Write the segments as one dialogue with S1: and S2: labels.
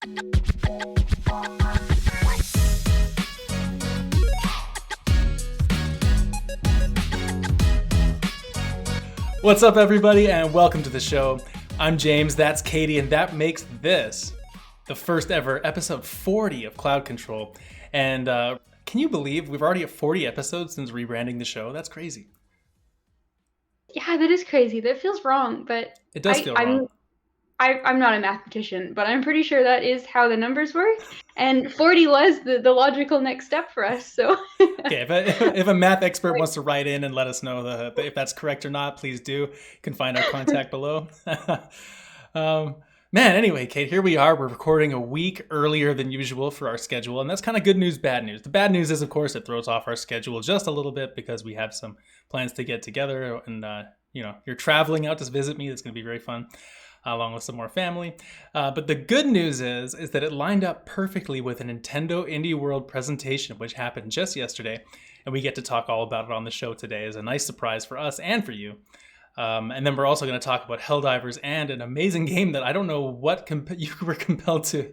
S1: What's up, everybody, and welcome to the show. I'm James, that's Katie, and that makes this the first ever episode 40 of Cloud Control. And can you believe we've already at 40 episodes since rebranding the show? That's crazy.
S2: Yeah, that is crazy. That feels wrong, but
S1: It does feel wrong.
S2: I'm not a mathematician, but I'm pretty sure that is how the numbers work. And 40 was the logical next step for us. So
S1: Okay, if a math expert wants to write in and let us know if that's correct or not, please do. You can find our contact below. Anyway, Kate, here we are. We're recording a week earlier than usual for our schedule, and that's kind of good news, bad news. The bad news is, of course, it throws off our schedule just a little bit because we have some plans to get together, and you're traveling out to visit me. That's going to be very fun, along with some more family. But the good news is that it lined up perfectly with a Nintendo Indie World presentation, which happened just yesterday, and we get to talk all about it on the show today as a nice surprise for us and for you. And then we're also going to talk about Helldivers and an amazing game that I don't know what you were compelled to,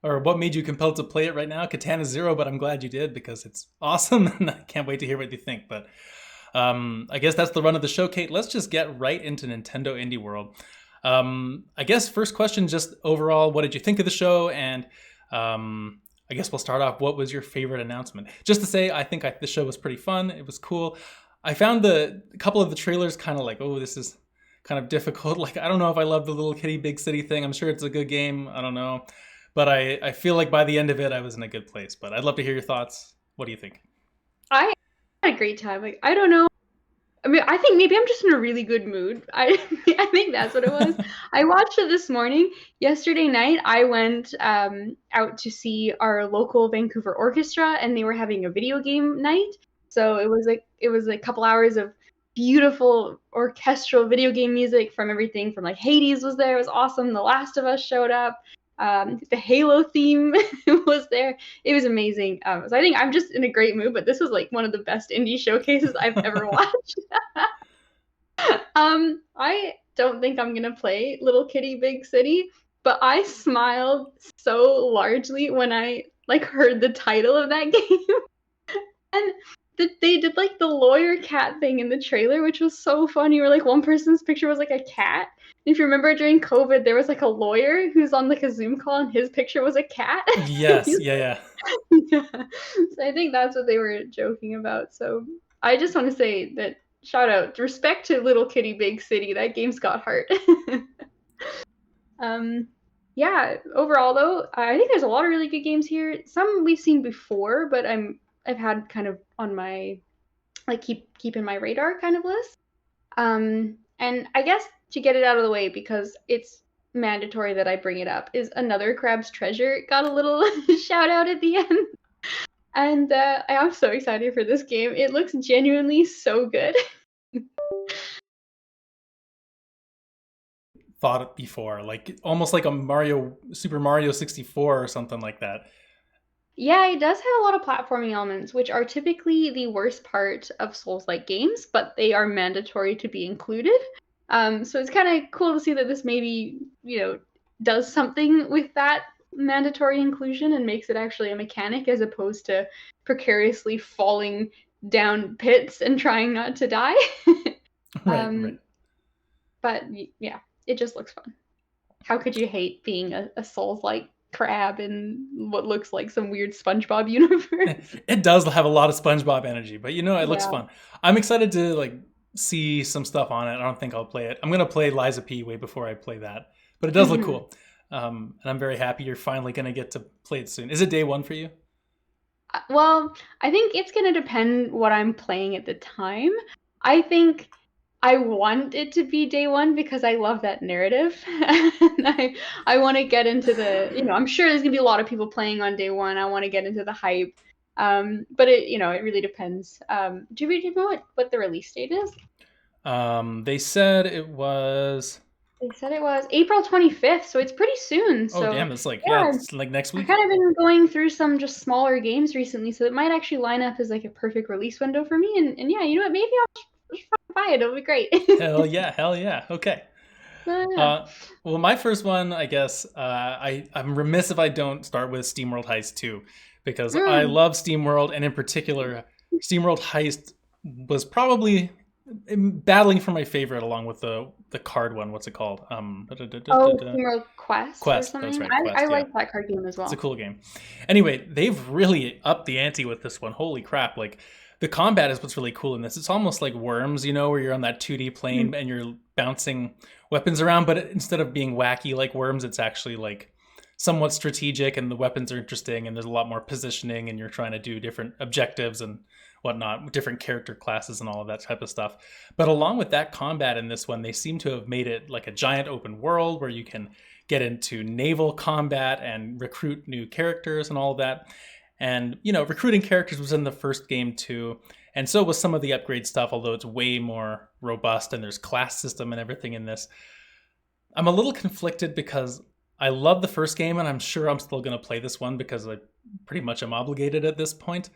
S1: or what made you compelled to play it right now, Katana Zero, but I'm glad you did because it's awesome and I can't wait to hear what you think. But I guess that's the run of the show, Kate. Let's just get right into Nintendo Indie World. I guess first question, just overall, what did you think of the show? And I guess we'll start off. What was your favorite announcement? Just to say, I think the show was pretty fun. It was cool. I found a couple of the trailers kind of like, oh, this is kind of difficult. Like, I don't know if I love the little kitty big city thing. I'm sure it's a good game. I don't know. But I feel like by the end of it, I was in a good place. But I'd love to hear your thoughts. What do you think?
S2: I had a great time. Like, I don't know. I mean, I think maybe I'm just in a really good mood. I think that's what it was. I watched it this morning. Yesterday night, I went out to see our local Vancouver orchestra, and they were having a video game night. So it was a couple hours of beautiful orchestral video game music from everything from like Hades was there. It was awesome. The Last of Us showed up. The Halo theme was there. It was amazing. So I think I'm just in a great mood, but this was like one of the best indie showcases I've ever watched. I don't think I'm gonna play Little Kitty Big City, but I smiled so largely when I like heard the title of that game. And they did like the lawyer cat thing in the trailer, which was so funny. Where like one person's picture was like a cat. And if you remember during COVID, there was like a lawyer who's on like a Zoom call, and his picture was a cat.
S1: Yes, yeah.
S2: Yeah. So I think that's what they were joking about. So I just want to say that shout out, respect to Little Kitty Big City. That game's got heart. Yeah. Overall though, I think there's a lot of really good games here. Some we've seen before, but I've had kind of on my like keep in my radar kind of list. And I guess to get it out of the way, because it's mandatory that I bring it up, is Another Crab's Treasure. Got a little shout out at the end. And I am so excited for this game. It looks genuinely so good.
S1: Thought it before, like almost like a Super Mario 64 or something like that.
S2: Yeah, it does have a lot of platforming elements, which are typically the worst part of Souls-like games, but they are mandatory to be included. So it's kind of cool to see that this maybe, does something with that mandatory inclusion and makes it actually a mechanic as opposed to precariously falling down pits and trying not to die.
S1: Right.
S2: But yeah, it just looks fun. How could you hate being a Souls-like crab in what looks like some weird SpongeBob universe?
S1: It does have a lot of SpongeBob energy, but it looks
S2: Yeah.
S1: fun. I'm excited to like see some stuff on it. I don't think I'll play it. I'm gonna play Liza P way before I play that, but it does look cool. And I'm very happy you're finally gonna get to play it soon. Is it day one for you?
S2: Well, I think it's going to depend what I'm playing at the time. I think I want it to be day one because I love that narrative. And I want to get into I'm sure there's going to be a lot of people playing on day one. I want to get into the hype. But it really depends. Do you know what the release date is?
S1: They said it was
S2: April 25th, so it's pretty soon.
S1: Oh,
S2: So
S1: damn, it's like it's like next
S2: I've
S1: week.
S2: kind of been going through some just smaller games recently, so it might actually line up as like a perfect release window for me. And yeah, you know what? Maybe I'll just buy it. It'll be great.
S1: Hell yeah. Okay.
S2: Yeah.
S1: Uh, well, my first one, I guess, I'm remiss if I don't start with SteamWorld Heist 2, because I
S2: Mm.
S1: love SteamWorld, and in particular, SteamWorld Heist was probably battling for my favorite, along with the card one. What's it called?
S2: Oh, Emerald Quest or
S1: Quest. That's
S2: something.
S1: right,
S2: I
S1: Quest. Yeah,
S2: like that card game as
S1: it's a
S2: well.
S1: cool game. Anyway, they've really upped the ante with this one. Holy crap! Like the combat is what's really cool in this. It's almost like Worms, where you're on that 2D
S2: Mm.
S1: plane and you're bouncing weapons around, but instead of being wacky like Worms, it's actually like somewhat strategic, and the weapons are interesting, and there's a lot more positioning, and you're trying to do different objectives and whatnot, different character classes and all of that type of stuff. But along with that combat in this one, they seem to have made it like a giant open world where you can get into naval combat and recruit new characters and all of that. And, recruiting characters was in the first game too. And so was some of the upgrade stuff, although it's way more robust and there's class system and everything in this. I'm a little conflicted because I love the first game and I'm sure I'm still going to play this one because I pretty much am obligated at this point.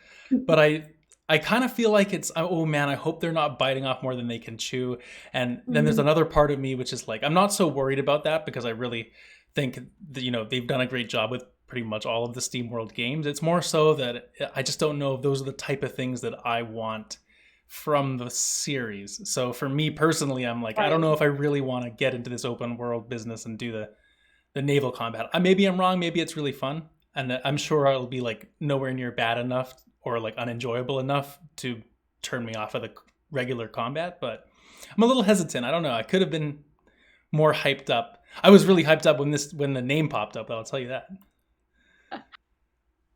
S1: But I kind of feel like it's, oh man, I hope they're not biting off more than they can chew. And then there's
S2: Mm.
S1: another part of me which is like, I'm not so worried about that because I really think that, they've done a great job with pretty much all of the SteamWorld games. It's more so that I just don't know if those are the type of things that I want from the series. So for me personally, I'm like, I don't
S2: Right.
S1: know if I really want to get into this open world business and do the naval combat. Maybe I'm wrong. Maybe it's really fun, and I'm sure it'll be like nowhere near bad enough or like unenjoyable enough to turn me off of the regular combat. But I'm a little hesitant. I don't know. I could have been more hyped up. I was really hyped up when the name popped up. I'll tell you that.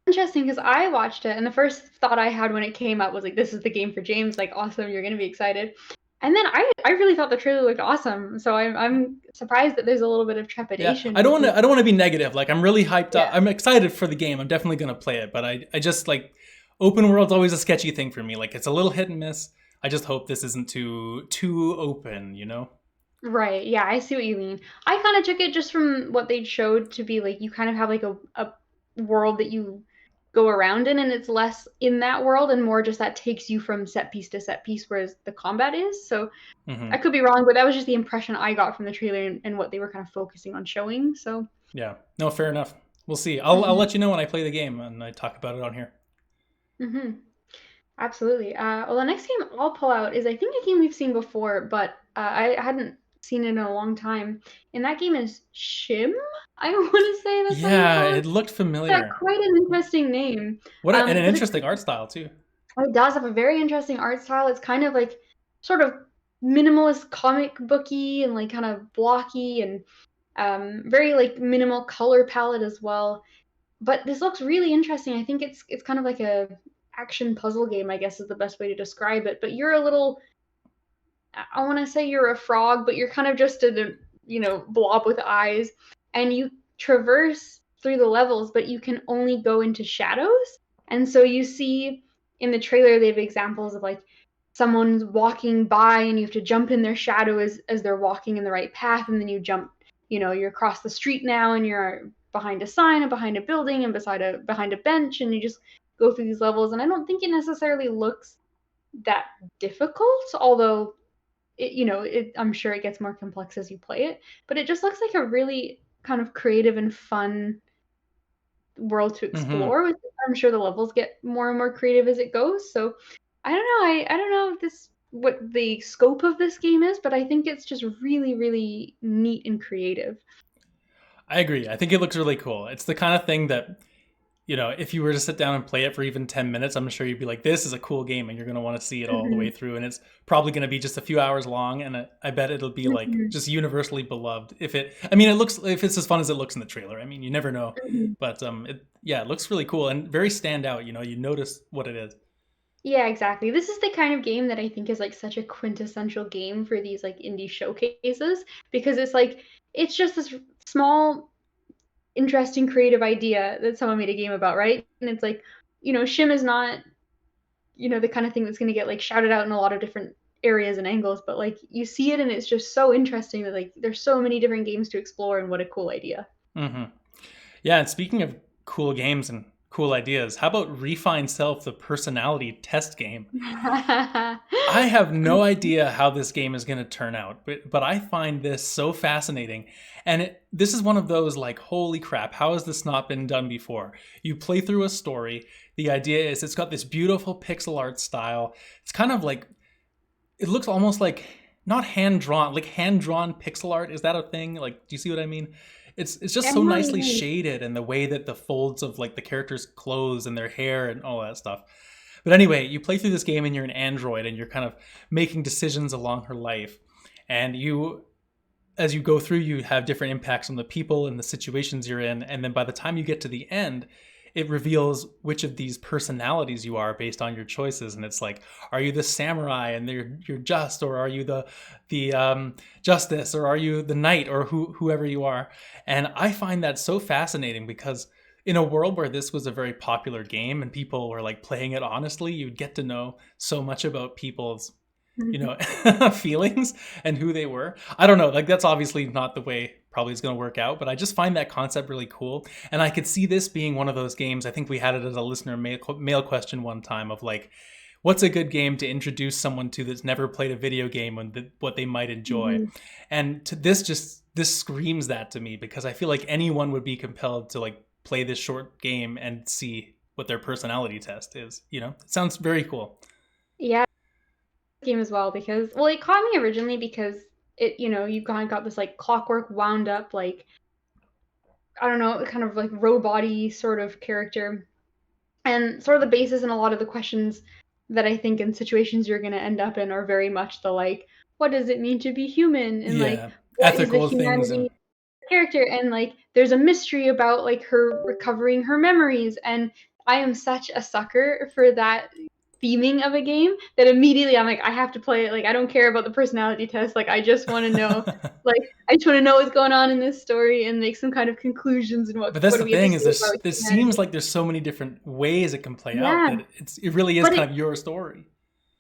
S2: Interesting because I watched it and the first thought I had when it came up was like, this is the game for James. Like, awesome, you're gonna be excited. And then I really thought the trailer looked awesome. So I'm surprised that there's a little bit of
S1: Yeah,
S2: trepidation
S1: I don't want
S2: because
S1: to. I don't want to be negative. Like I'm really hyped up.
S2: yeah,
S1: I'm excited for the game. I'm definitely gonna play it. But I just like open world's always a sketchy thing for me. Like it's a little hit and miss. I just hope this isn't too open.
S2: right. Yeah, I see what you mean. I kind of took it just from what they showed to be like you kind of have like a world that you go around in and it's less in that world and more just that takes you from set piece to set piece, whereas the combat is. So I
S1: Hmm.
S2: could be wrong, but that was just the impression I got from the trailer and what they were kind of focusing on showing. So
S1: Yeah. No, fair enough. We'll see. I'll
S2: hmm
S1: let you know when I play the game and I talk about it on here.
S2: hmm absolutely. Well, the next game I'll pull out is I think a game we've seen before, but I hadn't seen it in a long time. And that game is Shim. I want to say that's how you
S1: Yeah,
S2: call it.
S1: it looked
S2: Yeah,
S1: familiar.
S2: quite an interesting name.
S1: And an
S2: But
S1: interesting art style too.
S2: it does have a very interesting art style. It's kind of like sort of minimalist comic booky and like kind of blocky and very like minimal color palette as well. But this looks really interesting. I think it's kind of like a action puzzle game, I guess is the best way to describe it. But you're a little, I want to say you're a frog, but you're kind of just a blob with eyes, and you traverse through the levels, but you can only go into shadows. And so you see in the trailer they have examples of like someone's walking by and you have to jump in their shadow as they're walking in the right path, and then you jump, you're across the street now and you're behind a sign and behind a building and behind a bench, and you just go through these levels. And I don't think it necessarily looks that difficult, although I'm sure it gets more complex as you play it, but it just looks like a really kind of creative and fun world to
S1: Hmm.
S2: explore. I'm sure the levels get more and more creative as it goes. So I don't know. I don't know if this what the scope of this game is, but I think it's just really, really neat and creative.
S1: I agree. I think it looks really cool. It's the kind of thing that if you were to sit down and play it for even 10 minutes, I'm sure you'd be like, this is a cool game and you're going to want to see it all the way
S2: Hmm
S1: through. And it's probably going to be just a few hours long. And I bet it'll be like
S2: hmm
S1: just universally beloved. If it's as fun as it looks in the trailer. I mean, you never know.
S2: hmm
S1: But it looks really cool and very standout. You notice what it is.
S2: Yeah, exactly. This is the kind of game that I think is like such a quintessential game for these like indie showcases because it's like it's just this small interesting creative idea that someone made a game about, right? And it's like, Shim is not, the kind of thing that's going to get like shouted out in a lot of different areas and angles, but like you see it and it's just so interesting that like there's so many different games to explore and what a cool idea.
S1: Hmm. Yeah. And speaking of cool games and cool ideas. How about Refine Self, the personality test game? I have no idea how this game is going to turn out, but I find this so fascinating. And this is one of those like, holy crap, how has this not been done before? You play through a story. The idea is it's got this beautiful pixel art style. It's kind of like, it looks almost like not hand drawn, like hand drawn pixel art. Is that a thing? Like, do you see what I mean? It's just
S2: Yeah,
S1: so
S2: no, you're
S1: nicely
S2: right.
S1: shaded, and the way that the folds of like the characters' clothes and their hair and all that stuff. But anyway, you play through this game and you're an android and you're kind of making decisions along her life. And you, as you go through, you have different impacts on the people and the situations you're in. And then by the time you get to the end, it reveals which of these personalities you are based on your choices. And it's like, are you the samurai and you're just, or are you the justice, or are you the knight, or whoever you are? And I find that so fascinating because in a world where this was a very popular game and people were like playing it honestly, you'd get to know so much about people's, you know, feelings and who they were. I don't know, like that's obviously not the way probably is going to work out, but I just find that concept really cool. And I could see this being one of those games. I think we had it as a listener mail question one time of like, what's a good game to introduce someone to that's never played a video game and what they might enjoy.
S2: Mhm.
S1: And to this screams that to me because I feel like anyone would be compelled to like play this short game and see what their personality test is. You know, it sounds very cool.
S2: Yeah, game as well because well, it caught me originally because it you kind of got this like clockwork wound up like I don't know kind of like robot-y sort of character and sort of the basis in a lot of the questions that I think in situations you're going to end up in are very much the like what does it mean to be human and like
S1: Yeah,
S2: what is the
S1: ethical things
S2: humanity
S1: and
S2: character and like there's a mystery about like her recovering her memories and I am such a sucker for that theming of a game that immediately I'm like I have to play it like I don't care about the personality test like I just want to know like I just want to know what's going on in this story and make some kind of conclusions and
S1: but that's
S2: what
S1: the
S2: do we have to
S1: thing is
S2: say
S1: this
S2: about
S1: it seems
S2: humanity.
S1: like there's so many different ways it can play out
S2: Yeah,
S1: that it really is
S2: but
S1: kind of your story.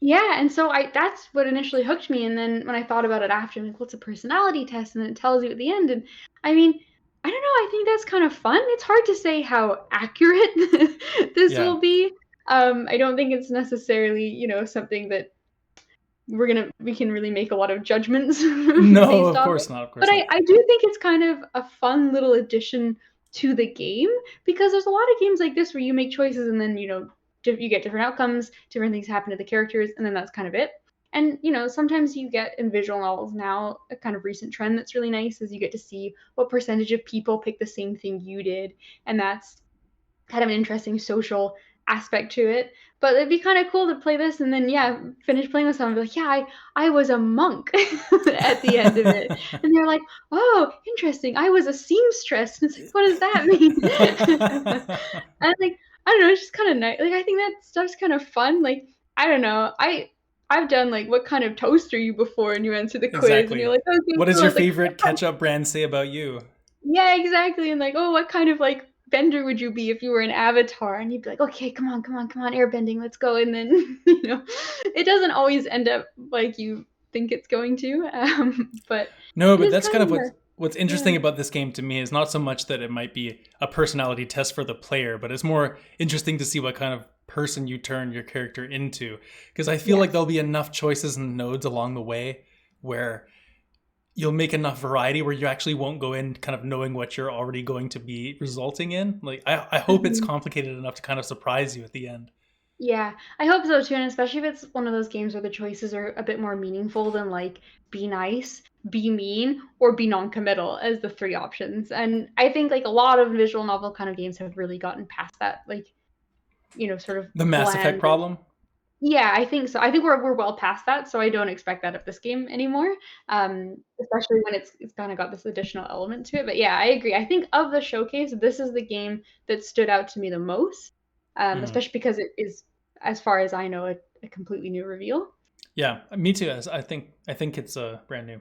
S2: yeah, and so I that's what initially hooked me, and then when I thought about it after, I'm like, what's a personality test? And then it tells you at the end, and I mean, I don't know, I think that's kind of fun. It's hard to say how accurate this
S1: Yeah.
S2: will be. I don't think it's necessarily, something that we can really make a lot of judgments
S1: No,
S2: based
S1: of
S2: off
S1: course
S2: it.
S1: not, of
S2: But
S1: course not.
S2: I do think it's kind of a fun little addition to the game because there's a lot of games like this where you make choices and then, you get different outcomes, different things happen to the characters, and then that's kind of it. And, sometimes you get in visual novels now a kind of recent trend that's really nice is you get to see what percentage of people pick the same thing you did. And that's kind of an interesting social aspect to it. But it'd be kind of cool to play this and then yeah, finish playing with someone and be like, yeah, I was a monk at the end of it. And they're like, oh, interesting. I was a seamstress. And it's like, what does that mean? And like, I don't know, it's just kind of nice. Like I think that stuff's kind of fun. Like, I don't know. I've done like what kind of toast are you before and you answer the quiz and you're
S1: Exactly.
S2: like, okay,
S1: What does
S2: cool.
S1: your
S2: It's like
S1: favorite ketchup brand say about you?
S2: yeah, exactly. And like, oh, what kind of like bender would you be if you were an avatar? And you'd be like, okay, come on, come on, come on, airbending, let's go. And then, it doesn't always end up like you think it's going to. But
S1: No,
S2: it
S1: but
S2: is
S1: that's
S2: kind
S1: kind of
S2: of
S1: what's
S2: yeah.
S1: interesting about this game to me is not so much that it might be a personality test for the player, but it's more interesting to see what kind of person you turn your character into. Because I feel like
S2: Yes.
S1: there'll be enough choices and nodes along the way where you'll make enough variety where you actually won't go in kind of knowing what you're already going to be resulting in. Like I hope it's
S2: Mhm.
S1: complicated enough to kind of surprise you at the end.
S2: Yeah, I hope so too, and especially if it's one of those games where the choices are a bit more meaningful than like be nice, be mean, or be non-committal as the three options. And I think like a lot of visual novel kind of games have really gotten past that, like, sort of
S1: The Mass Effect
S2: bland.
S1: problem.
S2: Yeah, I think so. I think we're well past that, so I don't expect that of this game anymore. Especially when it's kind of got this additional element to it. But yeah, I agree. I think of the showcase, this is the game that stood out to me the most,
S1: Mhm.
S2: especially because it is, as far as I know, a completely new reveal.
S1: Yeah, me too. I think it's brand new.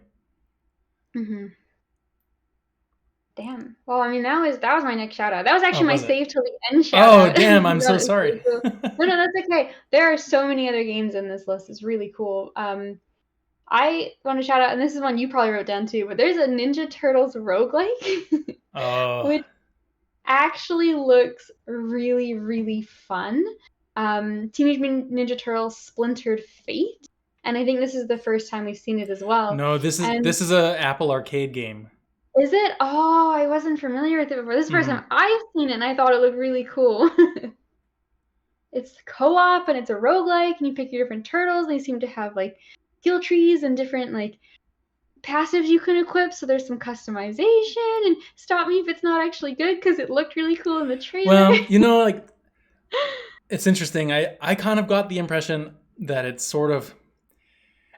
S2: Hmm. Damn. Well, I mean, that was my next shout out. That was
S1: Oh,
S2: actually my
S1: was it?
S2: save till the end shout
S1: Oh,
S2: out.
S1: damn! I'm so
S2: Honestly.
S1: sorry.
S2: So, no, no, that's okay. There are so many other games in this list. It's really cool. I want to shout out, and this is one you probably wrote down too, but there's a Ninja Turtles roguelike,
S1: Oh,
S2: which actually looks really, really fun. Teenage Mutant Ninja Turtles Splintered Fate, and I think this is the first time we've seen it as well.
S1: No, this is
S2: And
S1: this is a Apple Arcade game.
S2: is it? Oh, I wasn't familiar with it before. This is the first
S1: Hmm.
S2: time I've seen it, and I thought it looked really cool. It's co-op, and it's a roguelike, and you pick your different turtles, and they seem to have like skill trees and different like passives you can equip, so there's some customization. And stop me if it's not actually good, because it looked really cool in the trailer.
S1: Well, like it's interesting. I kind of got the impression that it's sort of,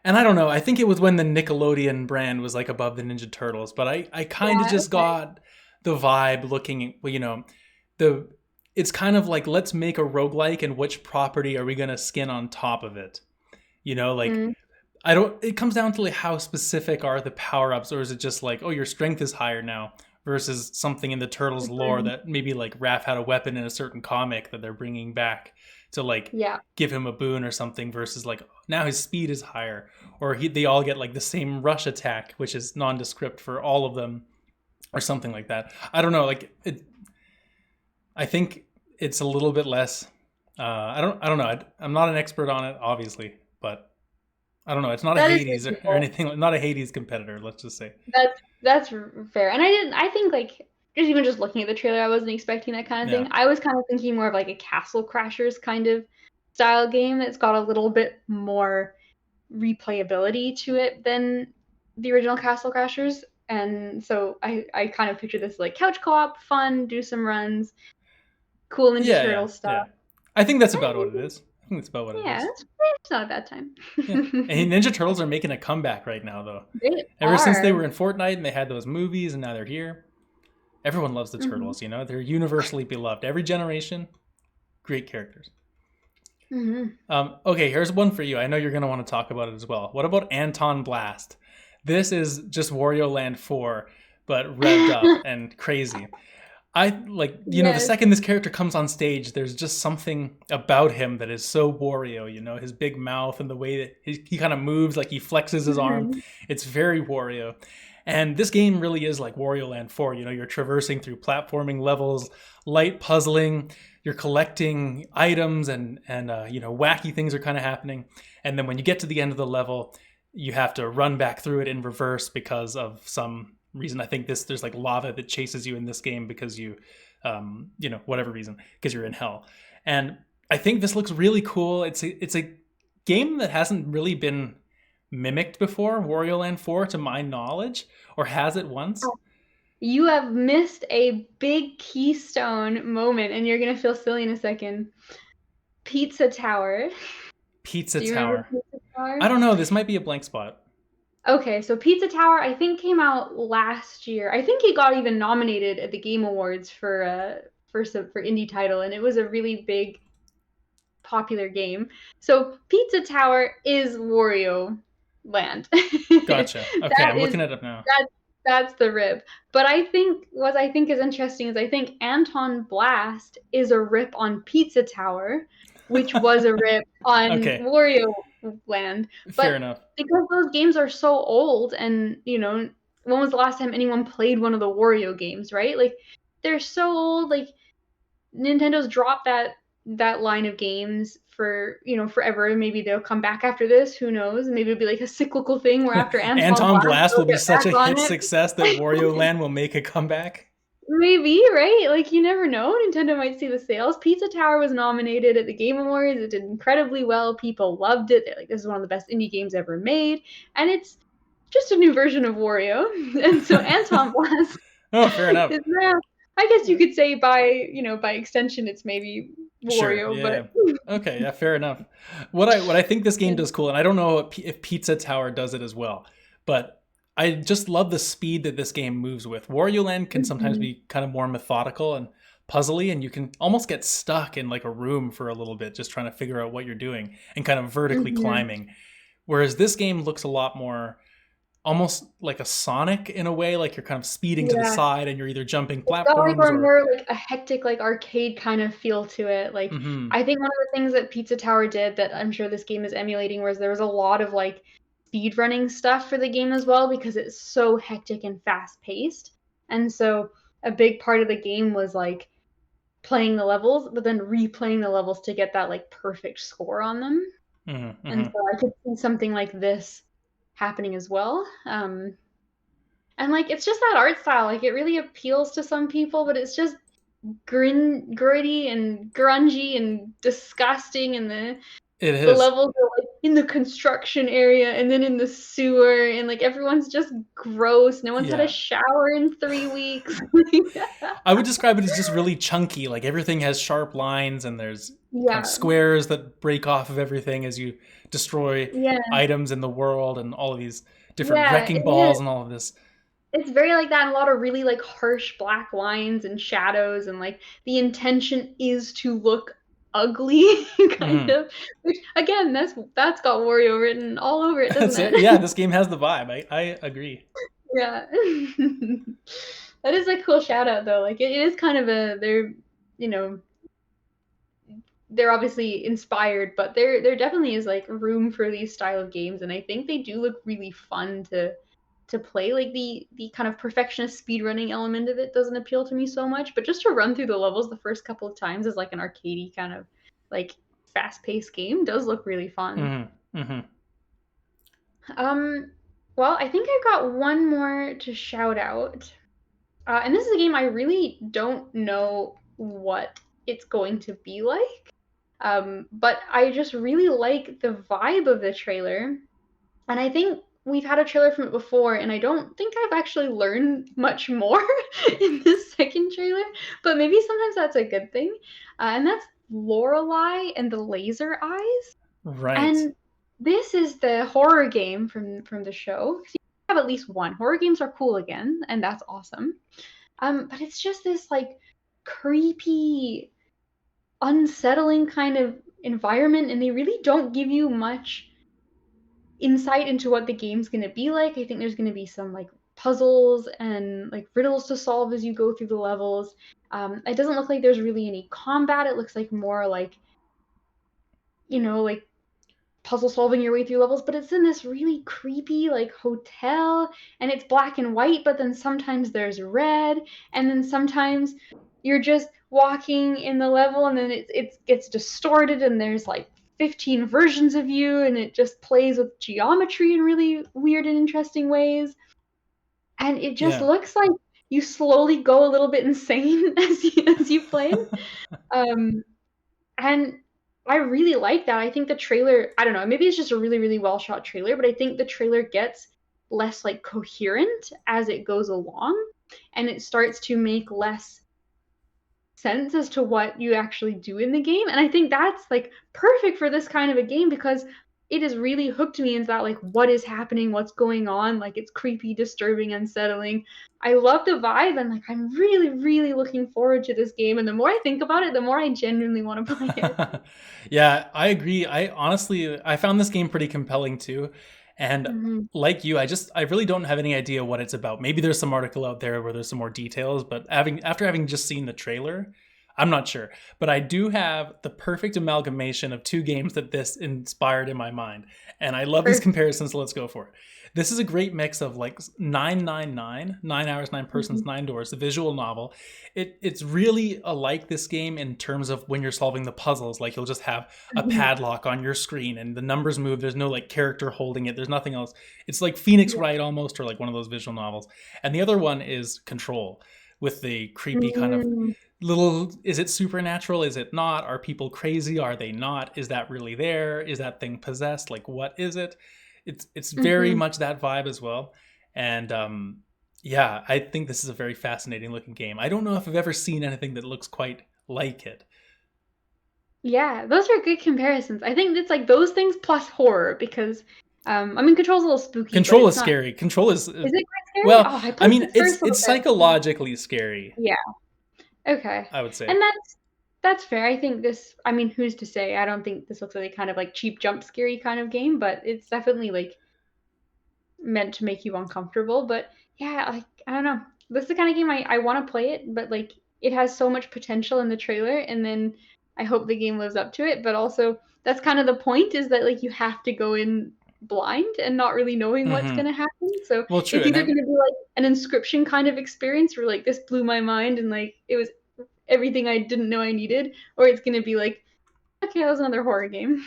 S1: and I don't know. I think it was when the Nickelodeon brand was like above the Ninja Turtles, but I kind of
S2: Yeah,
S1: just got the vibe looking, the it's kind of like, let's make a roguelike, and which property are we going to skin on top of it? Like,
S2: mm,
S1: I don't, it comes down to like how specific are the power-ups, or is it just like, oh, your strength is higher now, versus something in the Turtles lore
S2: mm,
S1: that maybe like Raph had a weapon in a certain comic that they're bringing back to like
S2: yeah.
S1: give him a boon or something, versus like now his speed is higher, or they all get like the same rush attack, which is nondescript for all of them, or something like that. I don't know, like I think it's a little bit less. I don't know. I'm not an expert on it, obviously, but I don't know. It's not a
S2: That is
S1: Hades or
S2: reasonable.
S1: anything. Not a Hades competitor. Let's just say.
S2: That's fair. And I think like just looking at the trailer, I wasn't expecting that kind of
S1: Yeah.
S2: thing. I was kind of thinking more of like a Castle Crashers kind of style game that's got a little bit more replayability to it than the original Castle Crashers. And so I kind of picture this like couch co-op, fun, do some runs, cool Ninja
S1: Yeah. Yeah.
S2: Turtle stuff.
S1: Yeah. I think that's about what it
S2: And
S1: is. I think that's about what it
S2: yeah,
S1: is.
S2: it's not a bad time.
S1: Yeah. And Ninja Turtles are making a comeback right now, though.
S2: They
S1: Ever since they
S2: are.
S1: were in Fortnite and they had those movies, and now they're here. Everyone loves the
S2: Hmm.
S1: Turtles. They're universally beloved. Every generation, great characters.
S2: Hmm.
S1: Okay, here's one for you. I know you're going to want to talk about it as well. What about Anton Blast? This is just Wario Land 4, but revved up and crazy. I like, the
S2: Yes.
S1: second this character comes on stage, there's just something about him that is so Wario, his big mouth and the way that he kind of moves, like he flexes his arm.
S2: Hmm.
S1: It's very Wario. And this game really is like Wario Land 4. You're traversing through platforming levels, light puzzling, you're collecting items, and wacky things are kind of happening. And then when you get to the end of the level, you have to run back through it in reverse because of some reason. I think there's like lava that chases you in this game because whatever reason, because you're in hell. And I think this looks really cool. It's a game that hasn't really been mimicked before, Wario Land 4, to my knowledge, or has it once?
S2: You have missed a big keystone moment, and you're gonna feel silly in a second. Pizza Tower.
S1: Pizza
S2: Do you remember
S1: Tower.
S2: Pizza Tower?
S1: I don't know. This might be a blank spot.
S2: Okay, so Pizza Tower I think came out last year. I think it got even nominated at the Game Awards for indie title, and it was a really big popular game. So Pizza Tower is Wario Land.
S1: Gotcha. Okay,
S2: That
S1: I'm
S2: is
S1: looking it up now.
S2: that that's the rip. But I think what I think is interesting is I think Anton Blast is a rip on Pizza Tower, which was a rip on
S1: Okay,
S2: Wario Land.
S1: fair
S2: But
S1: enough.
S2: because those games are so old, and when was the last time anyone played one of the Wario games, right? Like they're so old, like Nintendo's dropped that line of games for forever. Maybe they'll come back after this. Who knows? Maybe it'll be like a cyclical thing where after Anton
S1: Anton
S2: Blast
S1: Blast
S2: they'll
S1: will be
S2: get
S1: such
S2: back
S1: a
S2: on
S1: hit
S2: it.
S1: success that Wario Land will make a comeback.
S2: Maybe, right? Like you never know. Nintendo might see the sales. Pizza Tower was nominated at the Game Awards. It did incredibly well. People loved it. They're like, this is one of the best indie games ever made. And it's just a new version of Wario. And so Anton Blast
S1: Oh, fair enough.
S2: is now, I guess you could say by extension it's maybe
S1: Sure.
S2: Wario,
S1: Yeah.
S2: but
S1: Yeah. Okay. Yeah. Fair enough. What I think this game does cool, and I don't know if Pizza Tower does it as well, but I just love the speed that this game moves with. Wario Land can sometimes
S2: Mhm.
S1: be kind of more methodical and puzzly, and you can almost get stuck in like a room for a little bit, just trying to figure out what you're doing and kind of vertically
S2: Mhm.
S1: climbing. Whereas this game looks a lot more almost like a Sonic in a way, like you're kind of speeding to the
S2: Yeah.
S1: side and you're either jumping
S2: It's got like
S1: platforms
S2: a
S1: or.
S2: more like a hectic like arcade kind of feel to it. Like
S1: Hmm.
S2: I think one of the things that Pizza Tower did that I'm sure this game is emulating was there was a lot of like speed running stuff for the game as well because it's so hectic and fast paced. And so a big part of the game was like playing the levels, but then replaying the levels to get that like perfect score on them.
S1: Mm-hmm,
S2: And
S1: mm-hmm.
S2: so I could see something like this happening as well. And like it's just that art style, like it really appeals to some people, but it's just gritty and grungy and disgusting, and
S1: It
S2: the
S1: is.
S2: levels are like in the construction area and then in the sewer, and like everyone's just gross. No one's had a
S1: Yeah.
S2: shower in 3 weeks.
S1: I would describe it as just really chunky. Like everything has sharp lines, and there's kind of
S2: Yeah,
S1: squares that break off of everything as you destroy
S2: yeah,
S1: items in the world, and all of these different
S2: yeah.
S1: wrecking balls and all of this.
S2: It's very like that, and a lot of really like harsh black lines and shadows, and like the intention is to look ugly, kind
S1: Mm-hmm.
S2: of. Which again, that's got Wario written all over it, doesn't
S1: That's it. Yeah,
S2: it?
S1: this game has the vibe. I agree.
S2: Yeah. That is a cool shout out though. Like it is kind of a you know they're obviously inspired, but there definitely is like room for these style of games, and I think they do look really fun to play. Like the kind of perfectionist speedrunning element of it doesn't appeal to me so much, but just to run through the levels the first couple of times as like an arcadey kind of like fast-paced game does look really fun.
S1: Mm-hmm. Mm-hmm.
S2: Um, well, I think I've got one more to shout out. And this is a game I really don't know what it's going to be like. But I just really like the vibe of the trailer. And I think we've had a trailer from it before, and I don't think I've actually learned much more in this second trailer. But maybe sometimes that's a good thing. And that's Lorelei and the Laser Eyes.
S1: Right.
S2: And this is the horror game from the show. So you have at least one. Horror games are cool again, and that's awesome. But it's just this like creepy, unsettling kind of environment, and they really don't give you much insight into what the game's gonna be like. I think there's gonna be some like puzzles and like riddles to solve as you go through the levels. It doesn't look like there's really any combat. It looks like more like like puzzle solving your way through levels, but it's in this really creepy like hotel, and it's black and white, but then sometimes there's red, and then sometimes you're just walking in the level, and then it gets distorted, and there's like 15 versions of you, and it just plays with geometry in really weird and interesting ways, and it just
S1: Yeah.
S2: looks like you slowly go a little bit insane as you play. um and I really like that. I think the trailer, I don't know, maybe it's just a really, really well shot trailer, but I think the trailer gets less like coherent as it goes along, and it starts to make less sense as to what you actually do in the game. And I think that's like perfect for this kind of a game because it has really hooked me into that like what is happening, what's going on, like it's creepy, disturbing, unsettling. I love the vibe, and like I'm really, really looking forward to this game, and the more I think about it, the more I genuinely want to play it.
S1: Yeah, I agree. I honestly I found this game pretty compelling too. And
S2: Mhm.
S1: like you, I really don't have any idea what it's about. Maybe there's some article out there where there's some more details, but after having just seen the trailer, I'm not sure. But I do have the perfect amalgamation of two games that this inspired in my mind. And I love these
S2: Perfect.
S1: comparisons, so let's go for it. This is a great mix of like 999, 9 hours, nine persons,
S2: Mhm.
S1: nine doors, the visual novel. It's really like this game in terms of when you're solving the puzzles. Like you'll just have a
S2: Mhm.
S1: padlock on your screen and the numbers move. There's no like character holding it. There's nothing else. It's like Phoenix
S2: Yeah.
S1: Wright almost, or like one of those visual novels. And the other one is Control, with the creepy kind of
S2: Mm.
S1: little, is it supernatural, is it not, are people crazy, are they not, is that really there, is that thing possessed, like what is it? It's very
S2: Mhm.
S1: much that vibe as well. And yeah, I think this is a very fascinating looking game. I don't know if I've ever seen anything that looks quite like it.
S2: Yeah, those are good comparisons. I think it's like those things plus horror because I mean Control's a little spooky, but
S1: Control
S2: it's
S1: is
S2: not.
S1: scary. Control is
S2: Is it quite scary?
S1: well,
S2: Oh, I
S1: I
S2: played
S1: mean
S2: the
S1: it's
S2: first little
S1: it's
S2: bit.
S1: psychologically scary,
S2: Yeah. Okay.
S1: I would say.
S2: And that's fair. I think this, I mean, who's to say? I don't think this looks like a kind of like cheap jump scary kind of game, but it's definitely like meant to make you uncomfortable. But yeah, like I don't know. This is the kind of game I want to play it, but like it has so much potential in the trailer, and then I hope the game lives up to it. But also that's kind of the point is that like you have to go in. blind and not really knowing what's
S1: Mm-hmm.
S2: going to happen. So
S1: Well, true.
S2: it's
S1: And
S2: either going to be like an Inscription kind of experience where like this blew my mind and like it was everything I didn't know I needed, or it's going to be like, okay, that was another horror game.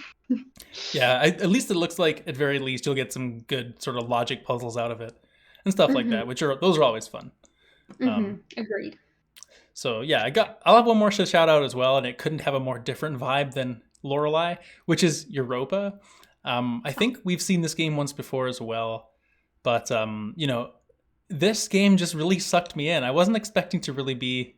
S1: yeah, at least it looks like at very least you'll get some good sort of logic puzzles out of it and stuff like
S2: Mm-hmm.
S1: that, which are those are always fun.
S2: Mm-hmm.
S1: Um,
S2: Agreed.
S1: so yeah, I'll have one more to shout out as well, and it couldn't have a more different vibe than Lorelei, which is Europa. I think we've seen this game once before as well, but this game just really sucked me in. I wasn't expecting to really be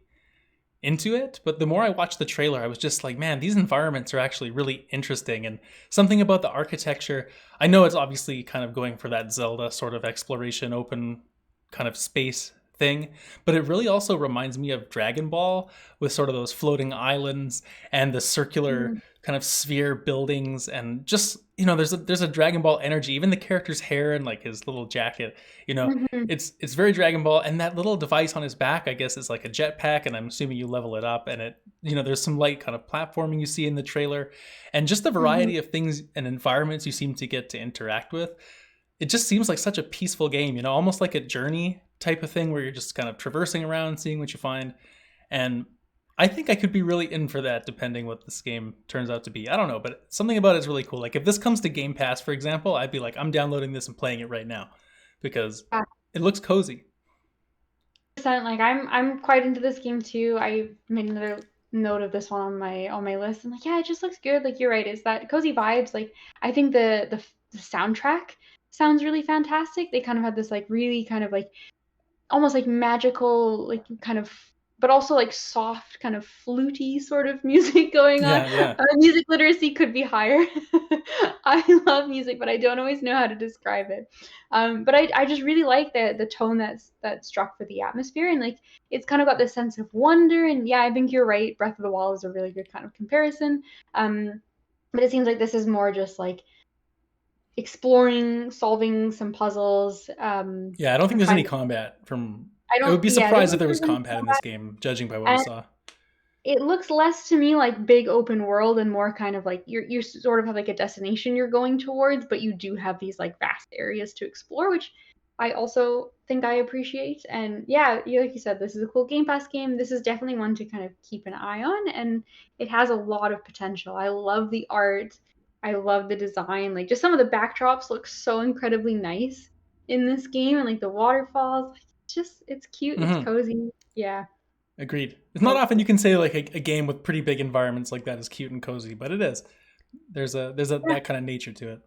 S1: into it, but the more I watched the trailer, I was just like, man, these environments are actually really interesting, and something about the architecture. I know it's obviously kind of going for that Zelda sort of exploration, open kind of space thing, but it really also reminds me of Dragon Ball with sort of those floating islands and the circular kind of sphere buildings, and just there's a Dragon Ball energy. Even the character's hair and like his little jacket,
S2: Mm-hmm.
S1: it's very Dragon Ball, and that little device on his back, I guess, is like a jetpack, and I'm assuming you level it up, and there's some light kind of platforming you see in the trailer, and just the
S2: Mm-hmm.
S1: variety of things and environments you seem to get to interact with. It just seems like such a peaceful game, almost like a journey type of thing where you're just kind of traversing around, seeing what you find, and I think I could be really in for that, depending what this game turns out to be. I don't know, but something about it's really cool. Like if this comes to Game Pass, for example, I'd be like, I'm downloading this and playing it right now because it looks cozy.
S2: Like I'm quite into this game too. I made another note of this one on my list. I'm like, yeah, it just looks good. Like you're right, it's that cozy vibes. Like I think the soundtrack sounds really fantastic. They kind of had this like really kind of like almost like magical, like kind of, but also like soft, kind of fluty sort of music going on.
S1: Yeah, yeah.
S2: Music literacy could be higher. I love music, but I don't always know how to describe it. But I just really like the tone that's struck for the atmosphere, and like it's kind of got this sense of wonder. And yeah, I think you're right. Breath of the Wild is a really good kind of comparison. But it seems like this is more just like exploring, solving some puzzles,
S1: Yeah, I don't think
S2: and
S1: there's any
S2: finding.
S1: combat from.
S2: I
S1: I would
S2: don't.
S1: be
S2: Yeah, I don't
S1: surprised if
S2: think
S1: there was
S2: there's any
S1: combat in this
S2: combat,
S1: game, judging by what we
S2: and
S1: saw.
S2: it looks less to me like big open world and more kind of like you sort of have like a destination you're going towards, but you do have these like vast areas to explore, which I also think I appreciate. And yeah, like you said, this is a cool Game Pass game. This is definitely one to kind of keep an eye on, and it has a lot of potential. I love the art. I love the design. Like just some of the backdrops look so incredibly nice in this game, and like the waterfalls. Like, it's cute. It's
S1: Hmm.
S2: cozy. Yeah.
S1: Agreed. It's not often you can say like a game with pretty big environments like that is cute and cozy, but it is. There's a
S2: Yeah.
S1: that kind of nature to it.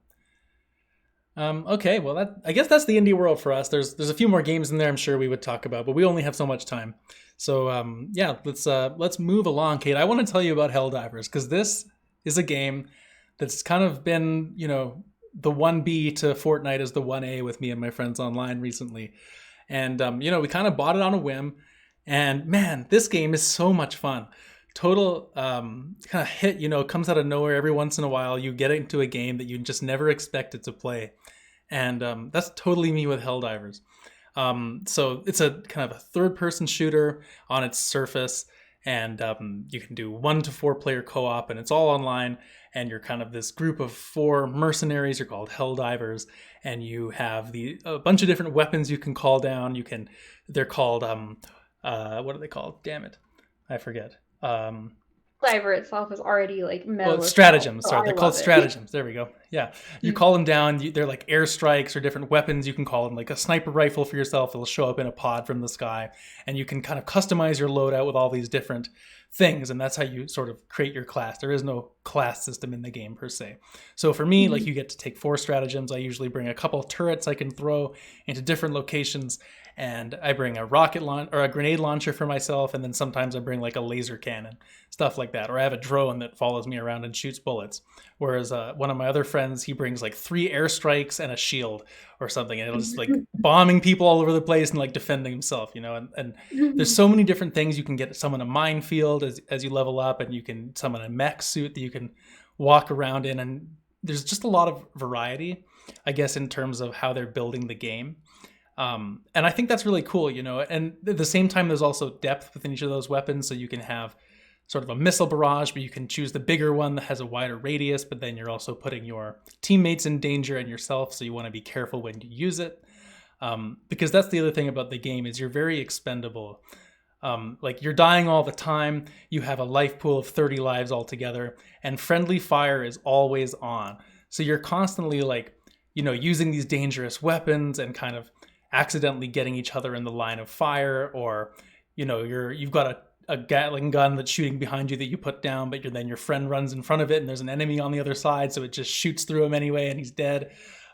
S1: Okay, well I guess that's the indie world for us. There's a few more games in there I'm sure we would talk about, but we only have so much time. So yeah, let's move along, Kate. I want to tell you about Helldivers because this is a game that's kind of been the 1B to Fortnite is the 1A with me and my friends online recently, and we kind of bought it on a whim, and man, this game is so much fun. Total kind of hit, comes out of nowhere every once in a while. You get into a game that you just never expected to play, and that's totally me with Helldivers. So it's a kind of a third-person shooter on its surface, and you can do 1 to 4 player co-op, and it's all online. And you're kind of this group of 4 mercenaries. You're called Helldivers, and you have a bunch of different weapons you can call down. They're called what are they called? Damn it, I forget.
S2: Diver itself is already like
S1: Well,
S2: metal as hell,
S1: stratagems.
S2: so
S1: Sorry,
S2: I
S1: they're called
S2: love it.
S1: stratagems. There we go. Yeah, you call them down. They're like airstrikes or different weapons. You can call them like a sniper rifle for yourself. It'll show up in a pod from the sky, and you can kind of customize your loadout with all these different things, and that's how you sort of create your class. There is no class system in the game per se. So for me, like
S2: Mhm.
S1: you get to take 4 stratagems. I usually bring a couple turrets I can throw into different locations, and I bring a rocket launch or a grenade launcher for myself, and then sometimes I bring like a laser cannon, stuff like that. Or I have a drone that follows me around and shoots bullets. Whereas one of my other friends, he brings like 3 airstrikes and a shield or something, and it'll just like bombing people all over the place and like defending himself, and there's
S2: Mhm.
S1: so many different things. You can get summon a minefield as you level up, and you can summon a mech suit that you can walk around in, and there's just a lot of variety, I guess, in terms of how they're building the game. And I think that's really cool, and at the same time, there's also depth within each of those weapons, so you can have sort of a missile barrage, but you can choose the bigger one that has a wider radius, but then you're also putting your teammates in danger and yourself, so you want to be careful when you use it. Because that's the other thing about the game is you're very expendable. Like you're dying all the time, you have a life pool of 30 lives altogether, and friendly fire is always on. So you're constantly like, using these dangerous weapons and kind of accidentally getting each other in the line of fire, or you've got a Gatling gun that's shooting behind you that you put down, but then your friend runs in front of it and there's an enemy on the other side, so it just shoots through him anyway and he's dead.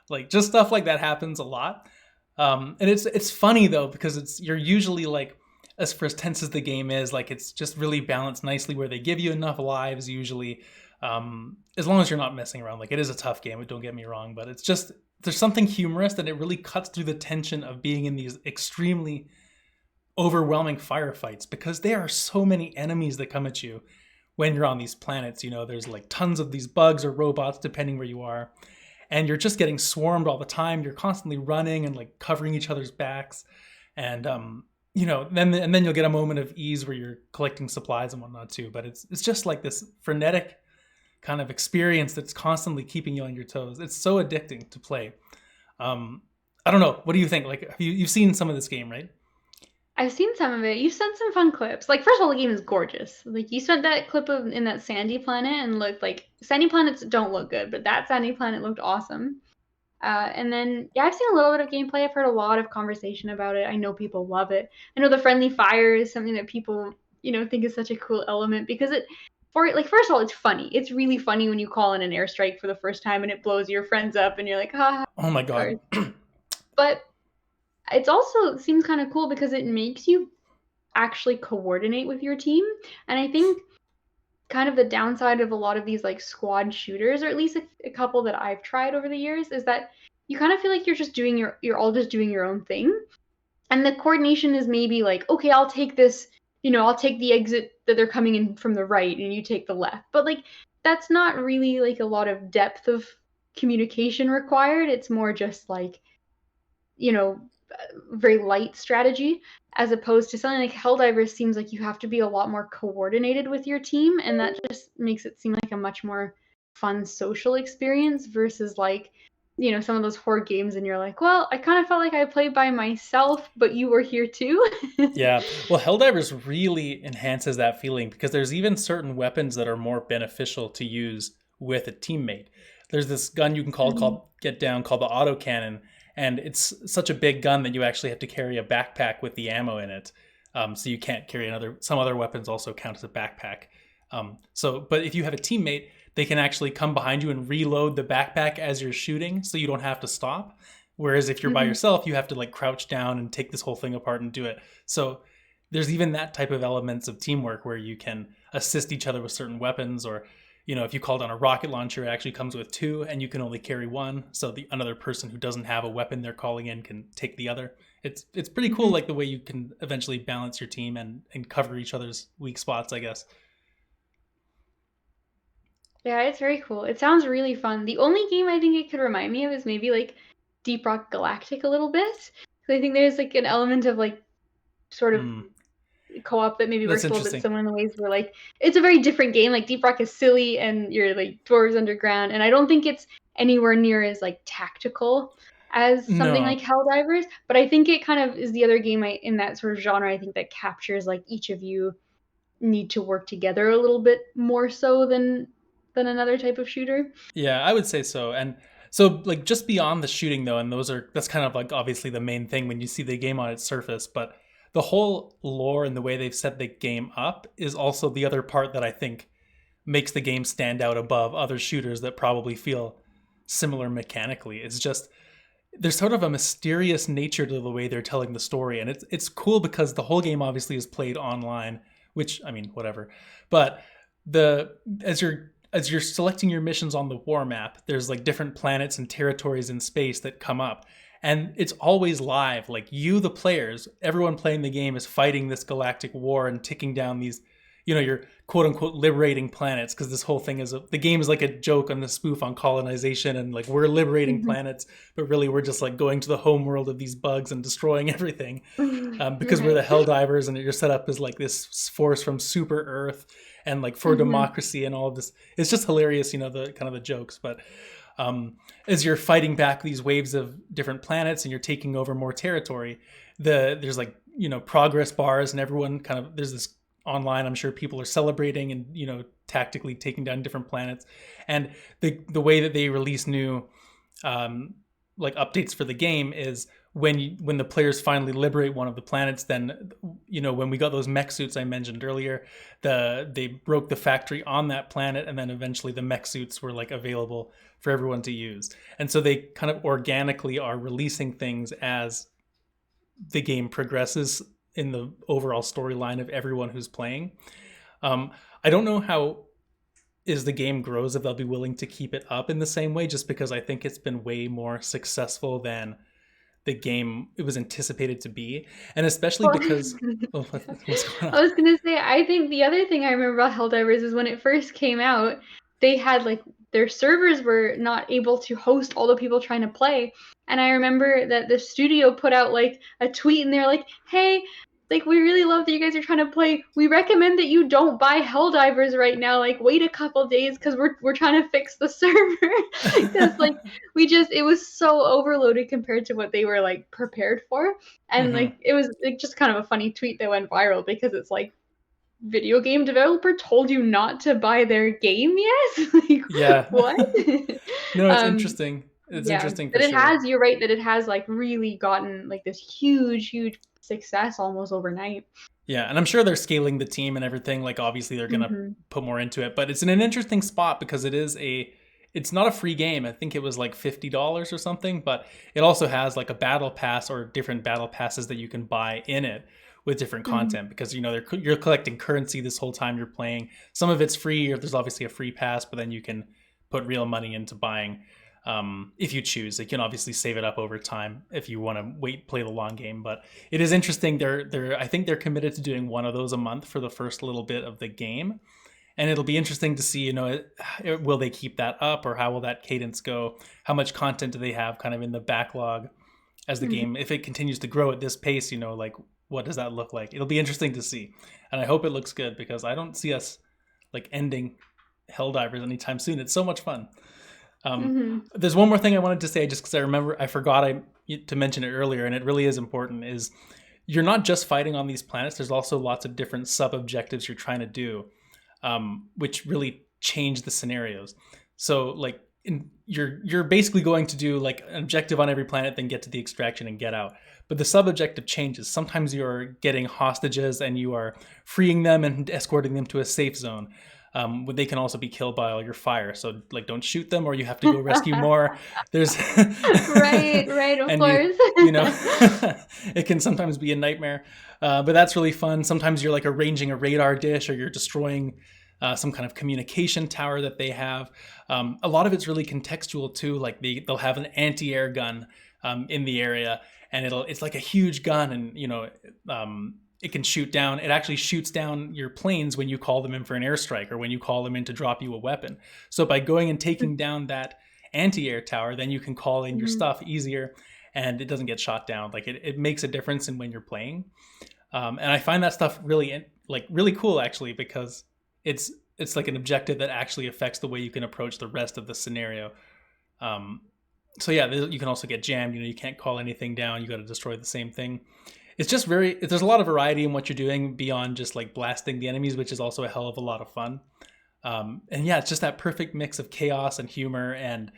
S1: Like just stuff like that happens a lot. And it's funny though, because you're usually like, as tense as the game is, like it's just really balanced nicely where they give you enough lives usually, as long as you're not messing around. Like it is a tough game, don't get me wrong, but it's just, there's something humorous that it really cuts through the tension of being in these extremely overwhelming firefights, because there are so many enemies that come at you when you're on these planets. There's like tons of these bugs or robots depending where you are, and you're just getting swarmed all the time. You're constantly running and like covering each other's backs, and then you'll get a moment of ease where you're collecting supplies and whatnot too. But it's just like this frenetic kind of experience that's constantly keeping you on your toes. It's so addicting to play. I don't know, what do you think? Like you've seen some of this game, right?
S2: I've seen some of it. You sent some fun clips. Like, first of all, the game is gorgeous. Like, you sent that clip in that sandy planet and looked like, sandy planets don't look good, but that sandy planet looked awesome. And then, yeah, I've seen a little bit of gameplay. I've heard a lot of conversation about it. I know people love it. I know the friendly fire is something that people, think is such a cool element, because first of all, it's funny. It's really funny when you call in an airstrike for the first time and it blows your friends up and you're like, ha.
S1: Oh my God.
S2: But it also seems kind of cool because it makes you actually coordinate with your team. And I think kind of the downside of a lot of these like squad shooters, or at least a couple that I've tried over the years, is that you kind of feel like you're all just doing your own thing. And the coordination is maybe like, okay, I'll take this, I'll take the exit that they're coming in from the right and you take the left. But like that's not really like a lot of depth of communication required. It's more just like, very light strategy, as opposed to something like Helldivers. Seems like you have to be a lot more coordinated with your team, and that just makes it seem like a much more fun social experience versus like, some of those horde games and you're like, well, I kind of felt like I played by myself, but you were here too.
S1: Yeah. Well, Helldivers really enhances that feeling, because there's even certain weapons that are more beneficial to use with a teammate. There's this gun you can called get down called the autocannon, and it's such a big gun that you actually have to carry a backpack with the ammo in it. So you can't carry some other weapons also count as a backpack. But if you have a teammate, they can actually come behind you and reload the backpack as you're shooting, so you don't have to stop. Whereas if you're by yourself, you have to like crouch down and take this whole thing apart and do it. So there's even that type of elements of teamwork where you can assist each other with certain weapons, or if you call down a rocket launcher, it actually comes with two and you can only carry one. So another person who doesn't have a weapon they're calling in can take the other. It's pretty cool, like the way you can eventually balance your team and cover each other's weak spots, I guess.
S2: Yeah, it's very cool. It sounds really fun. The only game I think it could remind me of is maybe like Deep Rock Galactic a little bit. So I think there's like an element of like sort of co-op that maybe works a little bit similar in the ways where like it's a very different game. Like Deep Rock is silly and you're like dwarves underground, and I don't think it's anywhere near as like tactical as something like Helldivers, but I think it kind of is the other game in that sort of genre, I think, that captures like each of you need to work together a little bit more so than another type of shooter.
S1: Yeah, I would say so. And so like just beyond the shooting though, and that's kind of like obviously the main thing when you see the game on its surface, but the whole lore and the way they've set the game up is also the other part that I think makes the game stand out above other shooters that probably feel similar mechanically. It's just there's sort of a mysterious nature to the way they're telling the story, and it's cool because the whole game obviously is played online, which I mean whatever. But as you're selecting your missions on the war map, there's like different planets and territories in space that come up. And it's always live. Like you, the players, everyone playing the game is fighting this galactic war and ticking down these, you're quote unquote liberating planets, because this whole thing the game is like a joke on the spoof on colonization, and like we're liberating
S2: Mhm.
S1: planets, but really we're just like going to the home world of these bugs and destroying everything, because we're the
S2: Right.
S1: Helldivers, and you're set up as like this force from super Earth, and like for
S2: Hmm.
S1: democracy and all of this. It's just hilarious, the kind of the jokes. But as you're fighting back these waves of different planets and you're taking over more territory, there's like progress bars, and everyone kind of, there's this online, I'm sure people are celebrating and tactically taking down different planets. And the way that they release new um, like updates for the game is when the players finally liberate one of the planets, then when we got those mech suits I mentioned earlier, they broke the factory on that planet, and then eventually the mech suits were like available for everyone to use. And so they kind of organically are releasing things as the game progresses in the overall storyline of everyone who's playing. um, I don't know how, as the game grows, if they'll be willing to keep it up in the same way, just because I think it's been way more successful than the game it was anticipated to be. And especially
S2: Well,
S1: because, oh, what's going on?
S2: I was gonna say, I think the other thing I remember about Helldivers is when it first came out, they had like their servers were not able to host all the people trying to play. And I remember that the studio put out like a tweet and they're like, hey, like we really love that you guys are trying to play. We recommend that you don't buy Helldivers right now. Like wait a couple days because we're trying to fix the server. Because like it was so overloaded compared to what they were like prepared for. And
S1: Hmm.
S2: like it was like just kind of a funny tweet that went viral because it's like video game developer told you not to buy their game yet? Like
S1: Yeah.
S2: what?
S1: No, it's
S2: um
S1: interesting. It's
S2: yeah,
S1: interesting for
S2: but
S1: sure.
S2: you're right that it has like really gotten like this huge success almost overnight.
S1: Yeah, and I'm sure they're scaling the team and everything. Like obviously they're gonna
S2: Hmm.
S1: put more into it, but it's in an interesting spot because it's not a free game. I think it was like $50 or something, but it also has like a battle pass or different battle passes that you can buy in it with different
S2: Hmm.
S1: content, because you're collecting currency this whole time you're playing. Some of it's free, or there's obviously a free pass, but then you can put real money into buying, if you choose. You can obviously save it up over time if you want to play the long game. But it is interesting. I think they're committed to doing one of those a month for the first little bit of the game, and it'll be interesting to see. Will they keep that up, or how will that cadence go? How much content do they have kind of in the backlog as the
S2: Hmm.
S1: game, if it continues to grow at this pace? Like what does that look like? It'll be interesting to see, and I hope it looks good, because I don't see us like ending Helldivers anytime soon. It's so much fun.
S2: Hmm.
S1: There's one more thing I wanted to say, just because I forgot to mention it earlier, and it really is important. Is you're not just fighting on these planets. There's also lots of different sub objectives you're trying to do, which really change the scenarios. So like you're basically going to do like an objective on every planet, then get to the extraction and get out. But the sub objective changes. Sometimes you're getting hostages and you are freeing them and escorting them to a safe zone. They can also be killed by all your fire. So like, don't shoot them, or you have to go rescue more. There's
S2: Right, of
S1: and
S2: course.
S1: you know it can sometimes be a nightmare, but that's really fun. Sometimes you're like arranging a radar dish, or you're destroying some kind of communication tower that they have. A lot of it's really contextual too. Like they'll have an anti-air gun in the area, and it's like a huge gun, and it can shoot down. It actually shoots down your planes when you call them in for an airstrike, or when you call them in to drop you a weapon. So by going and taking down that anti-air tower, then you can call in your
S2: Mhm.
S1: stuff easier, and it doesn't get shot down. Like it makes a difference in when you're playing. And I find that stuff really cool, actually, because it's it's like an objective that actually affects the way you can approach the rest of the scenario. Um, so yeah, you can also get jammed. You can't call anything down. You got to destroy the same thing. It's just there's a lot of variety in what you're doing beyond just like blasting the enemies, which is also a hell of a lot of fun. And yeah, it's just that perfect mix of chaos and humor and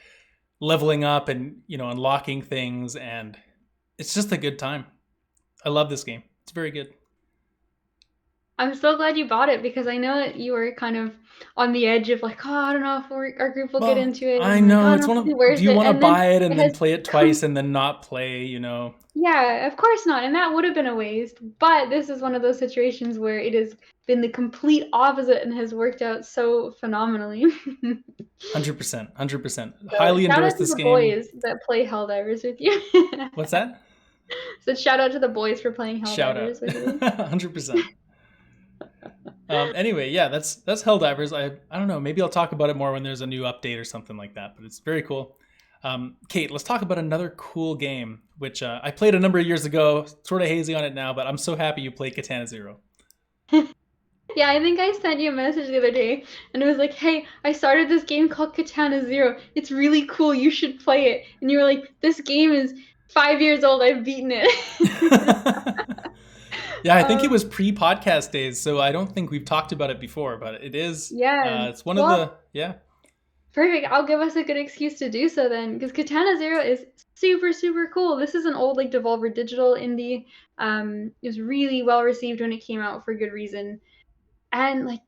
S1: leveling up, and unlocking things, and it's just a good time. I love this game. It's very good.
S2: I'm so glad you bought it because I know that you were kind of on the edge of like, oh, I don't know if our group will get
S1: Well,
S2: into it,
S1: I
S2: and like, oh,
S1: know
S2: I
S1: it's
S2: don't
S1: one
S2: know if
S1: of.
S2: it'll be
S1: Do
S2: worth
S1: you
S2: it.
S1: want to
S2: And then
S1: buy it
S2: it
S1: and then
S2: has
S1: play it
S2: come.
S1: twice and then not play?
S2: Yeah, of course not, and that would have been a waste. But this is one of those situations where it has been the complete opposite and has worked out so phenomenally.
S1: 100%, 100%.
S2: So
S1: Highly
S2: shout
S1: endorse
S2: out to
S1: this
S2: the
S1: game.
S2: boys that play Helldivers with you.
S1: What's that?
S2: So shout out to the boys for playing
S1: Shout out.
S2: Helldivers with you.
S1: 100%. Anyway, yeah, that's Helldivers. I don't know. Maybe I'll talk about it more when there's a new update or something like that. But it's very cool. Kate, let's talk about another cool game, which I played a number of years ago. Sort of hazy on it now, but I'm so happy you played Katana Zero.
S2: Yeah, I think I sent you a message the other day and it was like, hey, I started this game called Katana Zero. It's really cool. You should play it. And you were like, this game is 5 years old. I've beaten it.
S1: Yeah, I think it
S2: um,
S1: was pre-podcast days, so I don't think we've talked about it before, but it is.
S2: yeah.
S1: It's one of
S2: Well,
S1: the yeah.
S2: perfect. I'll give us a good excuse to do so then, because Katana Zero is super, super cool. This is an old like Devolver Digital indie. It was really well received when it came out for good reason. And like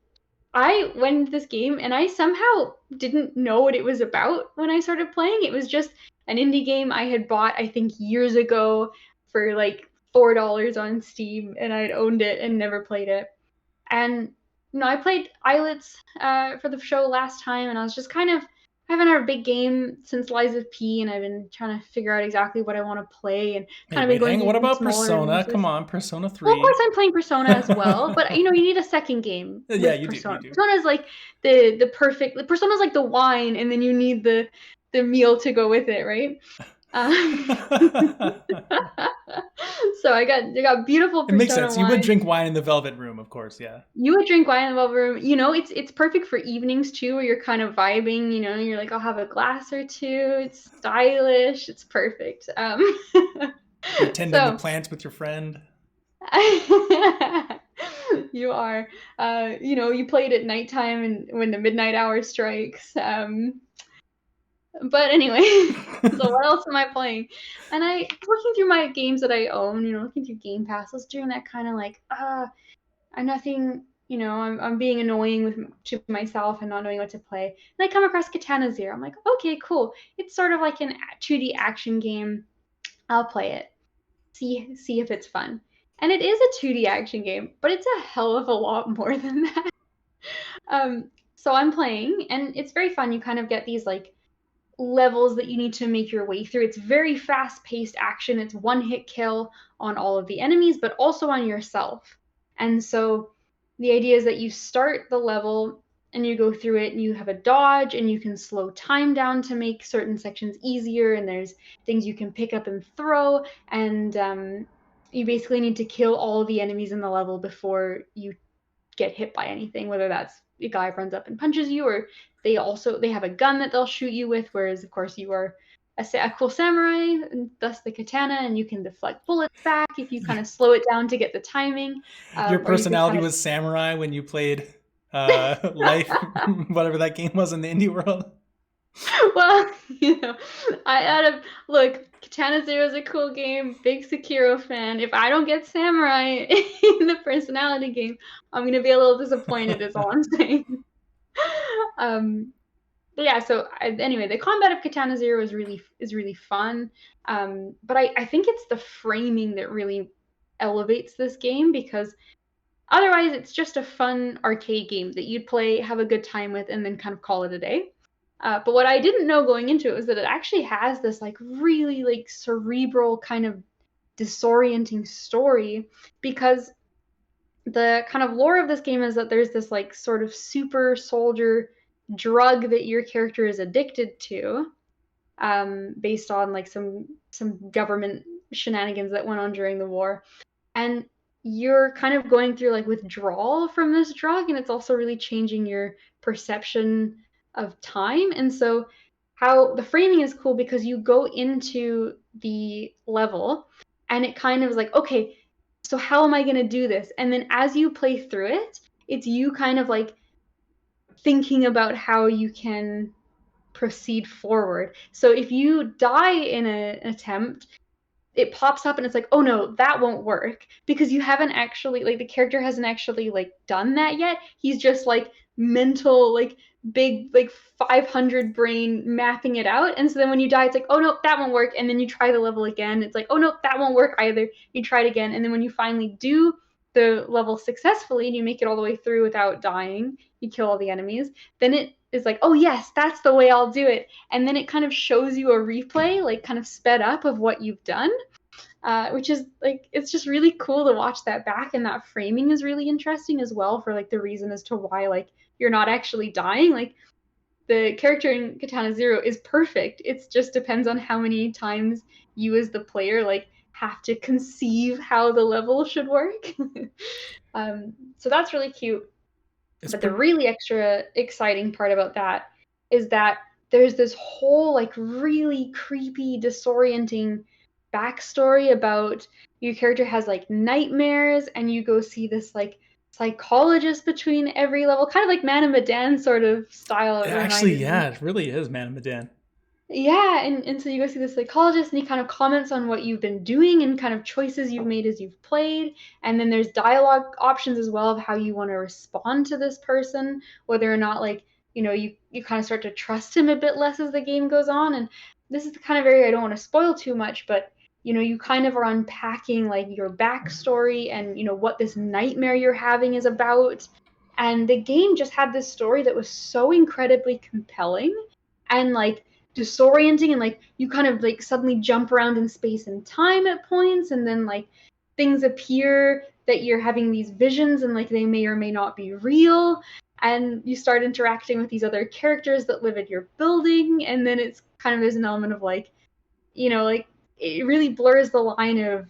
S2: I went into this game and I somehow didn't know what it was about when I started playing. It was just an indie game I had bought, I think, years ago for like $4 on Steam, and I'd owned it and never played it. And I played Islets for the show last time, and I was just kind of I haven't had a big game since Lies of P, and I've been trying to figure out exactly what I want to play, and
S1: Hey,
S2: kind of been
S1: wait,
S2: going
S1: hang on.
S2: through
S1: What
S2: some
S1: about
S2: smaller
S1: Persona? Come
S2: releases.
S1: on, Persona
S2: Well, of course,
S1: 3.
S2: I'm playing Persona as well, but you need a second game
S1: Yeah,
S2: with
S1: you do. You
S2: Persona.
S1: do.
S2: Persona is like the perfect. Persona's like the wine, and then you need the meal to go with it, right? Um, so I got beautiful
S1: It makes
S2: Persona
S1: sense. You would
S2: wine.
S1: drink wine in the Velvet Room, of course. Yeah.
S2: You would drink wine in the velvet room. It's perfect for evenings too, where you're kind of vibing. You're like, I'll have a glass or two. It's stylish. It's perfect.
S1: You're tending the
S2: So
S1: plants with your friend.
S2: you are. You play it at nighttime and when the midnight hour strikes. But anyway, so what else am I playing? And I looking through my games that I own, looking through Game Pass, I was doing that kind of like, I'm nothing, I'm being annoying to myself and not knowing what to play. And I come across Katana Zero. I'm like, okay, cool. It's sort of like an 2D action game. I'll play it. See if it's fun. And it is a 2D action game, but it's a hell of a lot more than that. So I'm playing, and it's very fun. You kind of get these like levels that you need to make your way through. It's very fast paced action. It's one hit kill on all of the enemies, but also on yourself. And so the idea is that you start the level and you go through it and you have a dodge and you can slow time down to make certain sections easier. And there's things you can pick up and throw. And you basically need to kill all the enemies in the level before you get hit by anything, whether that's a guy runs up and punches you, or they have a gun that they'll shoot you with, whereas of course you are a cool samurai, and thus the katana, and you can deflect bullets back if you kind of slow it down to get the timing,
S1: Your
S2: or you could
S1: personality
S2: kind
S1: was samurai when you played Life,
S2: of
S1: whatever that game was in the indie world.
S2: well, I out of look, Katana Zero is a cool game, big Sekiro fan. If I don't get samurai in the personality game, I'm gonna be a little disappointed. Is all I'm saying. um, but yeah, so anyway, the combat of Katana Zero is really fun. But I think it's the framing that really elevates this game, because otherwise it's just a fun arcade game that you'd play, have a good time with, and then kind of call it a day. But what I didn't know going into it was that it actually has this like really like cerebral kind of disorienting story, because the kind of lore of this game is that there's this like sort of super soldier drug that your character is addicted to, based on like some government shenanigans that went on during the war, and you're kind of going through like withdrawal from this drug, and it's also really changing your perception of time. And so how the framing is cool, because you go into the level and it kind of is like, okay, so how am I going to do this? And then as you play through it, it's you kind of like thinking about how you can proceed forward. So if you die in an attempt, it pops up and it's like, oh no, that won't work, because you haven't actually, like, the character hasn't actually like done that yet. He's just like mental, like big like 500 brain mapping it out. And so then when you die, it's like, oh no, that won't work. And then you try the level again, it's like, oh no, that won't work either. You try it again, and then when you finally do the level successfully and you make it all the way through without dying, you kill all the enemies, then it is like, oh yes, that's the way I'll do it. And then it kind of shows you a replay, like kind of sped up, of what you've done. which is like it's just really cool to watch that back, and that framing is really interesting as well for like the reason as to why like you're not actually dying. Like the character in Katana Zero is perfect. It just depends on how many times you as the player like have to conceive how the level should work. So that's really cute.
S1: It's
S2: But the
S1: pretty.
S2: really extra exciting part about that is that there's this whole like really creepy, disorienting backstory about your character has like nightmares, and you go see this like psychologist between every level, kind of like Man and Medan sort of style. It
S1: Actually,
S2: reminded me.
S1: yeah, it really is Man of Medan.
S2: Yeah, and so you go see the psychologist, and he kind of comments on what you've been doing and kind of choices you've made as you've played. And then there's dialogue options as well of how you want to respond to this person, whether or not like, you kind of start to trust him a bit less as the game goes on. And this is the kind of area I don't want to spoil too much, but you kind of are unpacking like your backstory and what this nightmare you're having is about. And the game just had this story that was so incredibly compelling and like disorienting, and like you kind of like suddenly jump around in space and time at points, and then like things appear that you're having these visions, and like they may or may not be real, and you start interacting with these other characters that live in your building, and then it's kind of there's an element of like like it really blurs the line of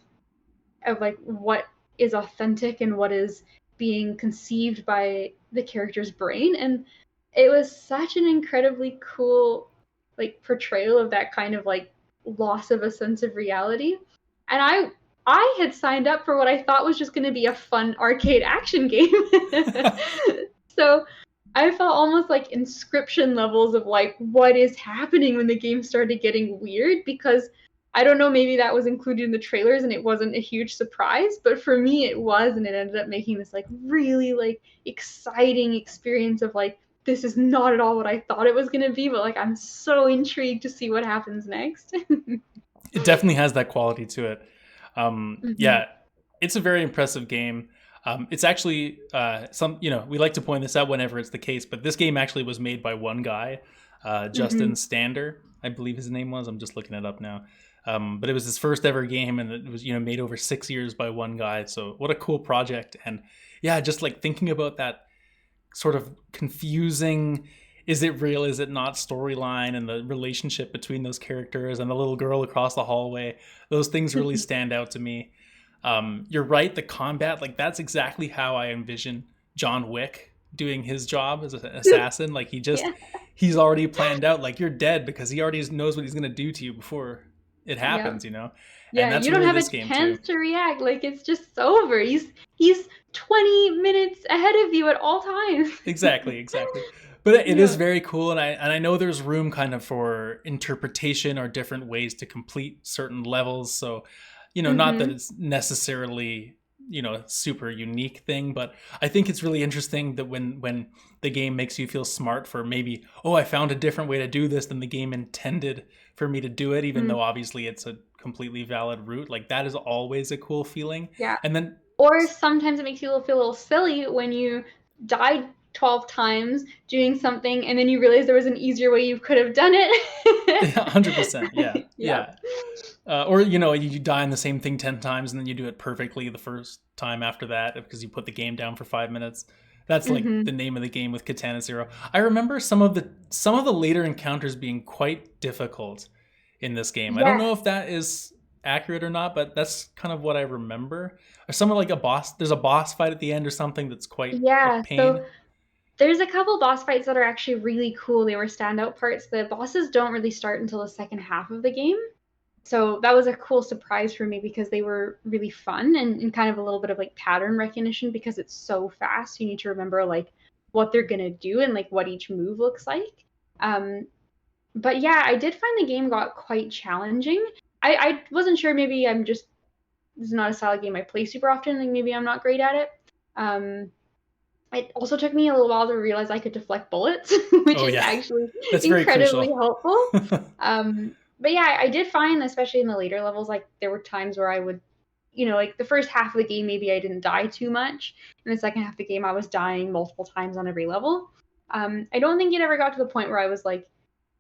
S2: like what is authentic and what is being conceived by the character's brain. And it was such an incredibly cool like portrayal of that kind of like loss of a sense of reality. And I had signed up for what I thought was just going to be a fun arcade action game. So I felt almost like Inscription levels of like what is happening when the game started getting weird, because I don't know, maybe that was included in the trailers and it wasn't a huge surprise, but for me it was, and it ended up making this like really like exciting experience of like this is not at all what I thought it was going to be, but like I'm so intrigued to see what happens next.
S1: It definitely has that quality to it.
S2: Mm-hmm.
S1: Yeah, it's a very impressive game. It's actually we like to point this out whenever it's the case, but this game actually was made by one guy,
S2: Mm-hmm.
S1: Justin Stander, I believe his name was. I'm just looking it up now. But it was his first ever game, and it was made over 6 years by one guy. So what a cool project! And yeah, just like thinking about that sort of confusing, is it real, is it not storyline, and the relationship between those characters and the little girl across the hallway, those things really stand out to me. You're right, the combat, like that's exactly how I envision John Wick doing his job as an assassin. Like
S2: Yeah.
S1: he's already planned out, like you're dead, because he already knows what he's going to do to you before it
S2: Yeah.
S1: happens, and
S2: Yeah,
S1: that's
S2: you don't
S1: really
S2: have a
S1: this game too.
S2: chance to react. Like it's just over. He's 20 minutes ahead of you at all times.
S1: Exactly. But it is
S2: Yeah.
S1: very cool, and I know there's room kind of for interpretation or different ways to complete certain levels. So, not that
S2: Mm-hmm.
S1: it's necessarily a super unique thing, but I think it's really interesting that when the game makes you feel smart for maybe, oh, I found a different way to do this than the game intended for me to do it, even though obviously it's a completely valid route. Like that is always a cool feeling.
S2: Yeah.
S1: And then
S2: Or sometimes it makes you feel a little silly when you died 12 times doing something and then you realize there was an easier way you could have done it.
S1: 100%, yeah,
S2: Yep.
S1: yeah. Or you die in the same thing 10 times and then you do it perfectly the first time after that because you put the game down for 5 minutes. That's like
S2: Mm-hmm.
S1: the name of the game with Katana Zero. I remember some of the later encounters being quite difficult in this game. I don't
S2: Yeah.
S1: know if that is accurate or not, but that's kind of what I remember. Or some of like a boss. There's a boss fight at the end or something that's quite a
S2: Yeah. So
S1: pain.
S2: there's a couple boss fights that are actually really cool. They were standout parts. The bosses don't really start until the second half of the game. So that was a cool surprise for me because they were really fun, and kind of a little bit of like pattern recognition because it's so fast. You need to remember like what they're gonna do and like what each move looks like. Um, but yeah, I did find the game got quite challenging. I wasn't sure, maybe I'm just this is not a style game I play super often, like maybe I'm not great at it. Um, it also took me a little while to realize I could deflect bullets, which
S1: Oh
S2: is
S1: yeah,
S2: actually
S1: that's very
S2: incredibly
S1: crucial.
S2: helpful. But yeah, I did find, especially in the later levels, like there were times where I would, like the first half of the game, maybe I didn't die too much. In the second half of the game, I was dying multiple times on every level. I don't think it ever got to the point where I was like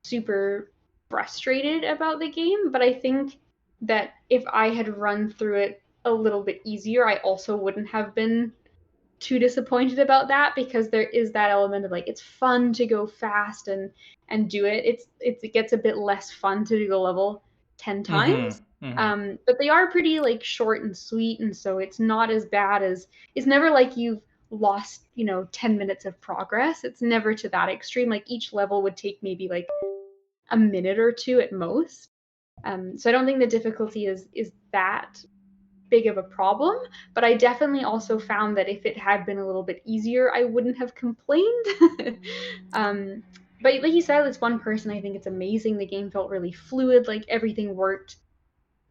S2: super frustrated about the game, but I think that if I had run through it a little bit easier, I also wouldn't have been too disappointed about that, because there is that element of like, it's fun to go fast and do it. It gets a bit less fun to do the level 10 times.
S1: Mm-hmm. Mm-hmm.
S2: But they are pretty like short and sweet, and so it's not as bad as, it's never like you've lost 10 minutes of progress. It's never to that extreme. Like each level would take maybe like a minute or two at most. So I don't think the difficulty is that big of a problem, but I definitely also found that if it had been a little bit easier, I wouldn't have complained. um, but like you said, it's one person. I think it's amazing. The game felt really fluid. Like everything worked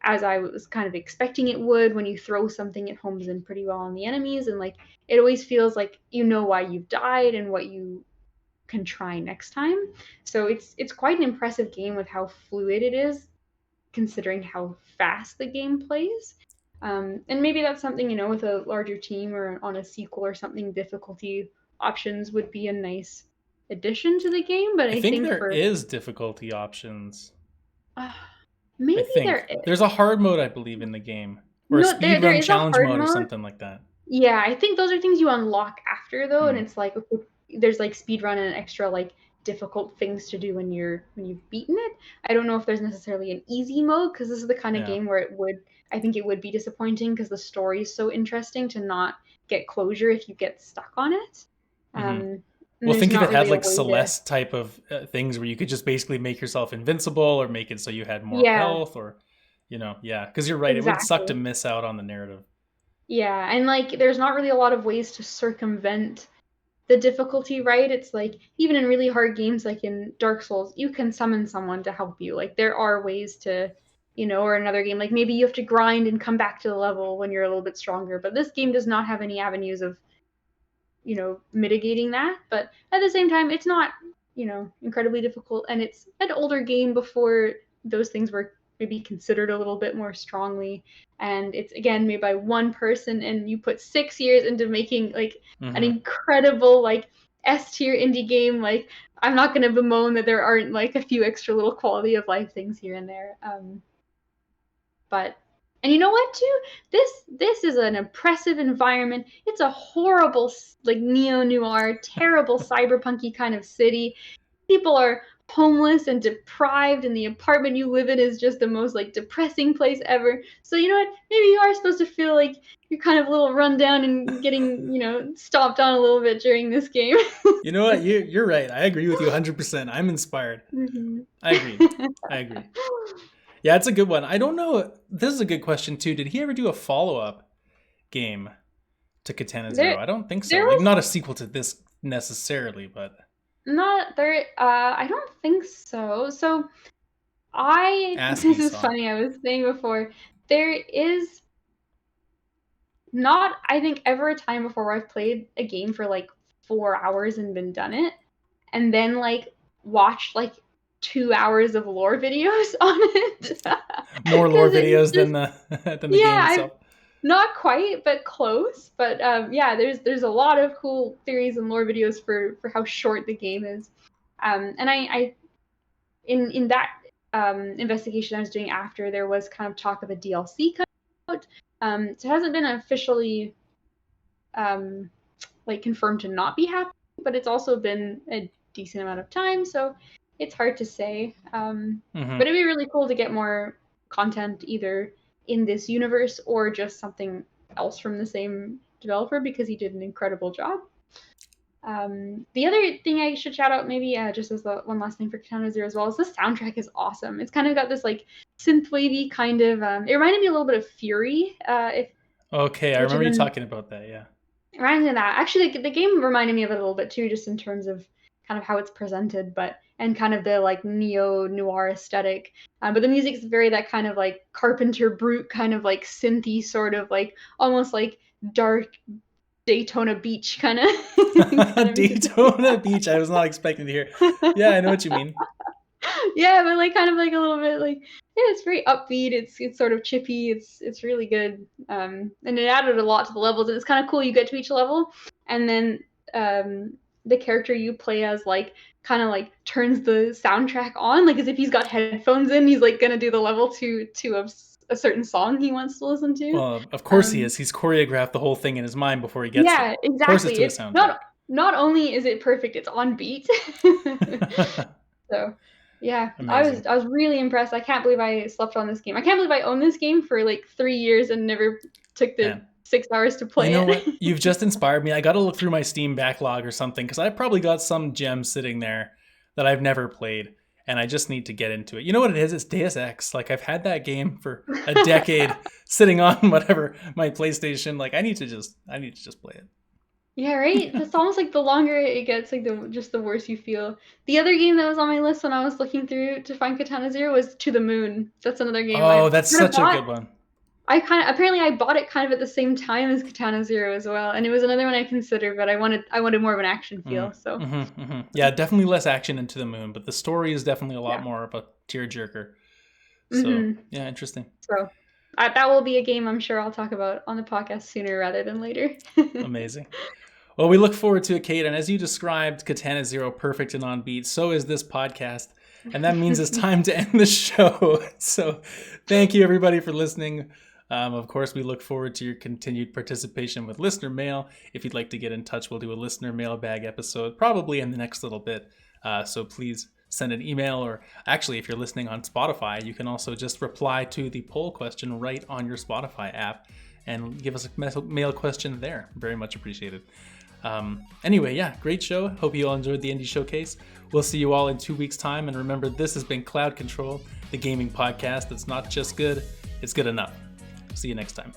S2: as I was kind of expecting it would. When you throw something, it homes in pretty well on the enemies, and like it always feels like you know why you've died and what you can try next time. So it's quite an impressive game with how fluid it is, considering how fast the game plays. And maybe that's something, with a larger team or on a sequel or something, difficulty options would be a nice addition to the game. But
S1: I
S2: I
S1: think
S2: think
S1: there
S2: for
S1: is difficulty options.
S2: uh,
S1: I
S2: maybe there
S1: think
S2: is.
S1: there's a hard mode, I believe, in the game, or a
S2: No,
S1: speed
S2: there
S1: run
S2: is a
S1: challenge
S2: hard
S1: mode or
S2: mode.
S1: something like that.
S2: Yeah, I think those are things you unlock after though, and
S1: Hmm.
S2: it's like there's like speed run and extra like difficult things to do when you've beaten it. I don't know if there's necessarily an easy mode, because this is the kind of
S1: Yeah.
S2: game where I think it would be disappointing, because the story is so interesting to not get closure if you get stuck on it.
S1: Hmm.
S2: And
S1: Well,
S2: there's
S1: think if
S2: not
S1: it had
S2: really a
S1: like
S2: way to.
S1: Celeste type of things where you could just basically make yourself invincible or make it so you had more
S2: Yeah,
S1: health, or, yeah, because you're right. It would suck to
S2: exactly.
S1: miss out on the narrative.
S2: Yeah, and like there's not really a lot of ways to circumvent the difficulty, right? It's like even in really hard games like in Dark Souls, you can summon someone to help you. Like there are ways to, or another game, like maybe you have to grind and come back to the level when you're a little bit stronger. But this game does not have any avenues of, mitigating that. But at the same time, it's not, incredibly difficult, and it's an older game before those things were maybe considered a little bit more strongly. And it's again made by one person, and you put 6 years into making like an
S1: Hmm.
S2: incredible like S tier indie game. Like I'm not gonna bemoan that there aren't like a few extra little quality of life things here and there. But and you know what too? This is an oppressive environment. It's a horrible like neo noir, terrible cyberpunky kind of city. People are homeless and deprived, and the apartment you live in is just the most like depressing place ever. So you know what? Maybe you are supposed to feel like you're kind of a little run down and getting stomped on a little bit during this game.
S1: You know what? You're right. I agree with you 100%. I'm inspired.
S2: Mhm.
S1: I agree. I agree. Yeah, it's a good one. I don't know. This is a good question too. Did he ever do a follow up game to Katana
S2: there
S1: Zero? I don't think so.
S2: there
S1: Like,
S2: was
S1: not a sequel to this necessarily, but
S2: not there. I don't think so. So this
S1: ASCII
S2: is
S1: song.
S2: funny. I was saying before, there is not, I think, ever a time before where I've played a game for like 4 hours and been done it, and then like watched like 2 hours of lore videos on it.
S1: More lore
S2: Because it's
S1: videos than
S2: just,
S1: the than the
S2: yeah,
S1: game
S2: I've
S1: itself.
S2: not quite, but close. But yeah, there's a lot of cool theories and lore videos for how short the game is. And I in that investigation I was doing after, there was kind of talk of a DLC coming out. So it hasn't been officially um, like confirmed to not be happening, but it's also been a decent amount of time, so it's hard to say.
S1: Hmm.
S2: But it'd be really cool to get more content either in this universe or just something else from the same developer, because he did an incredible job. The other thing I should shout out, maybe just as the one last thing for Katana Zero as well, is the soundtrack is awesome. It's kind of got this like synthwavy kind of. It reminded me a little bit of Fury, if
S1: Okay, I
S2: which is
S1: remember you
S2: an
S1: talking about that. Yeah.
S2: it reminds me of that. Actually, the game reminded me of it a little bit too, just in terms of kind of how it's presented, but and kind of the like neo noir aesthetic. But the music's very that kind of like Carpenter Brute kind of like synthy sort of like almost like dark Daytona Beach kind of kind of music.
S1: Daytona Beach. I was not expecting to hear. Yeah, I know what you mean.
S2: Yeah, but like kind of like a little bit like, yeah, it's very upbeat. It's sort of chippy. It's really good. And it added a lot to the levels, and it's kind of cool. You get to each level, and then um, the character you play as like kind of like turns the soundtrack on, like as if he's got headphones in. He's like gonna do the level to a certain song he wants to listen to.
S1: Well, of course he is. He's choreographed the whole thing in his mind before he gets there.
S2: Yeah,
S1: Of course it's
S2: exactly.
S1: to a
S2: It's
S1: soundtrack.
S2: not only is it perfect, it's on beat. So yeah,
S1: Amazing.
S2: I was really impressed. I can't believe I slept on this game. I can't believe I owned this game for like 3 years and never took the
S1: Man.
S2: 6 hours to
S1: You
S2: play
S1: know what?
S2: it.
S1: You've just inspired me. I got to look through my Steam backlog or something because I've probably got some gems sitting there that I've never played, and I just need to get into it. You know what it is? It's Deus Ex. Like, I've had that game for a decade sitting on whatever my PlayStation. Like, I need to just play it.
S2: Yeah, right? It's almost like the longer it gets, like the worse you feel. The other game that was on my list when I was looking through to find Katana Zero was To the Moon. That's another game
S1: Oh,
S2: I
S1: that's
S2: kind of
S1: such a
S2: bought.
S1: good one.
S2: Apparently I bought it kind of at the same time as Katana Zero as well, and it was another one I considered, but I wanted more of an action feel. So
S1: Yeah, definitely less action in To the Moon, but the story is definitely a lot
S2: yeah.
S1: more of a tearjerker. So,
S2: Mm-hmm.
S1: yeah, interesting.
S2: So that will be a game I'm sure I'll talk about on the podcast sooner rather than later.
S1: Amazing. Well, we look forward to it, Kate. And as you described, Katana Zero perfect and on beat. So is this podcast. And that means it's time to end the show. So thank you, everybody, for listening. Of course, we look forward to your continued participation with listener mail. If you'd like to get in touch, we'll do a listener mailbag episode probably in the next little bit. So please send an email, or actually, if you're listening on Spotify, you can also just reply to the poll question right on your Spotify app and give us a mail question there. Very much appreciated. Anyway, yeah, great show. Hope you all enjoyed the Indie Showcase. We'll see you all in 2 weeks' time. And remember, this has been Cloud Control, the gaming podcast that's not just good, it's good enough. See you next time.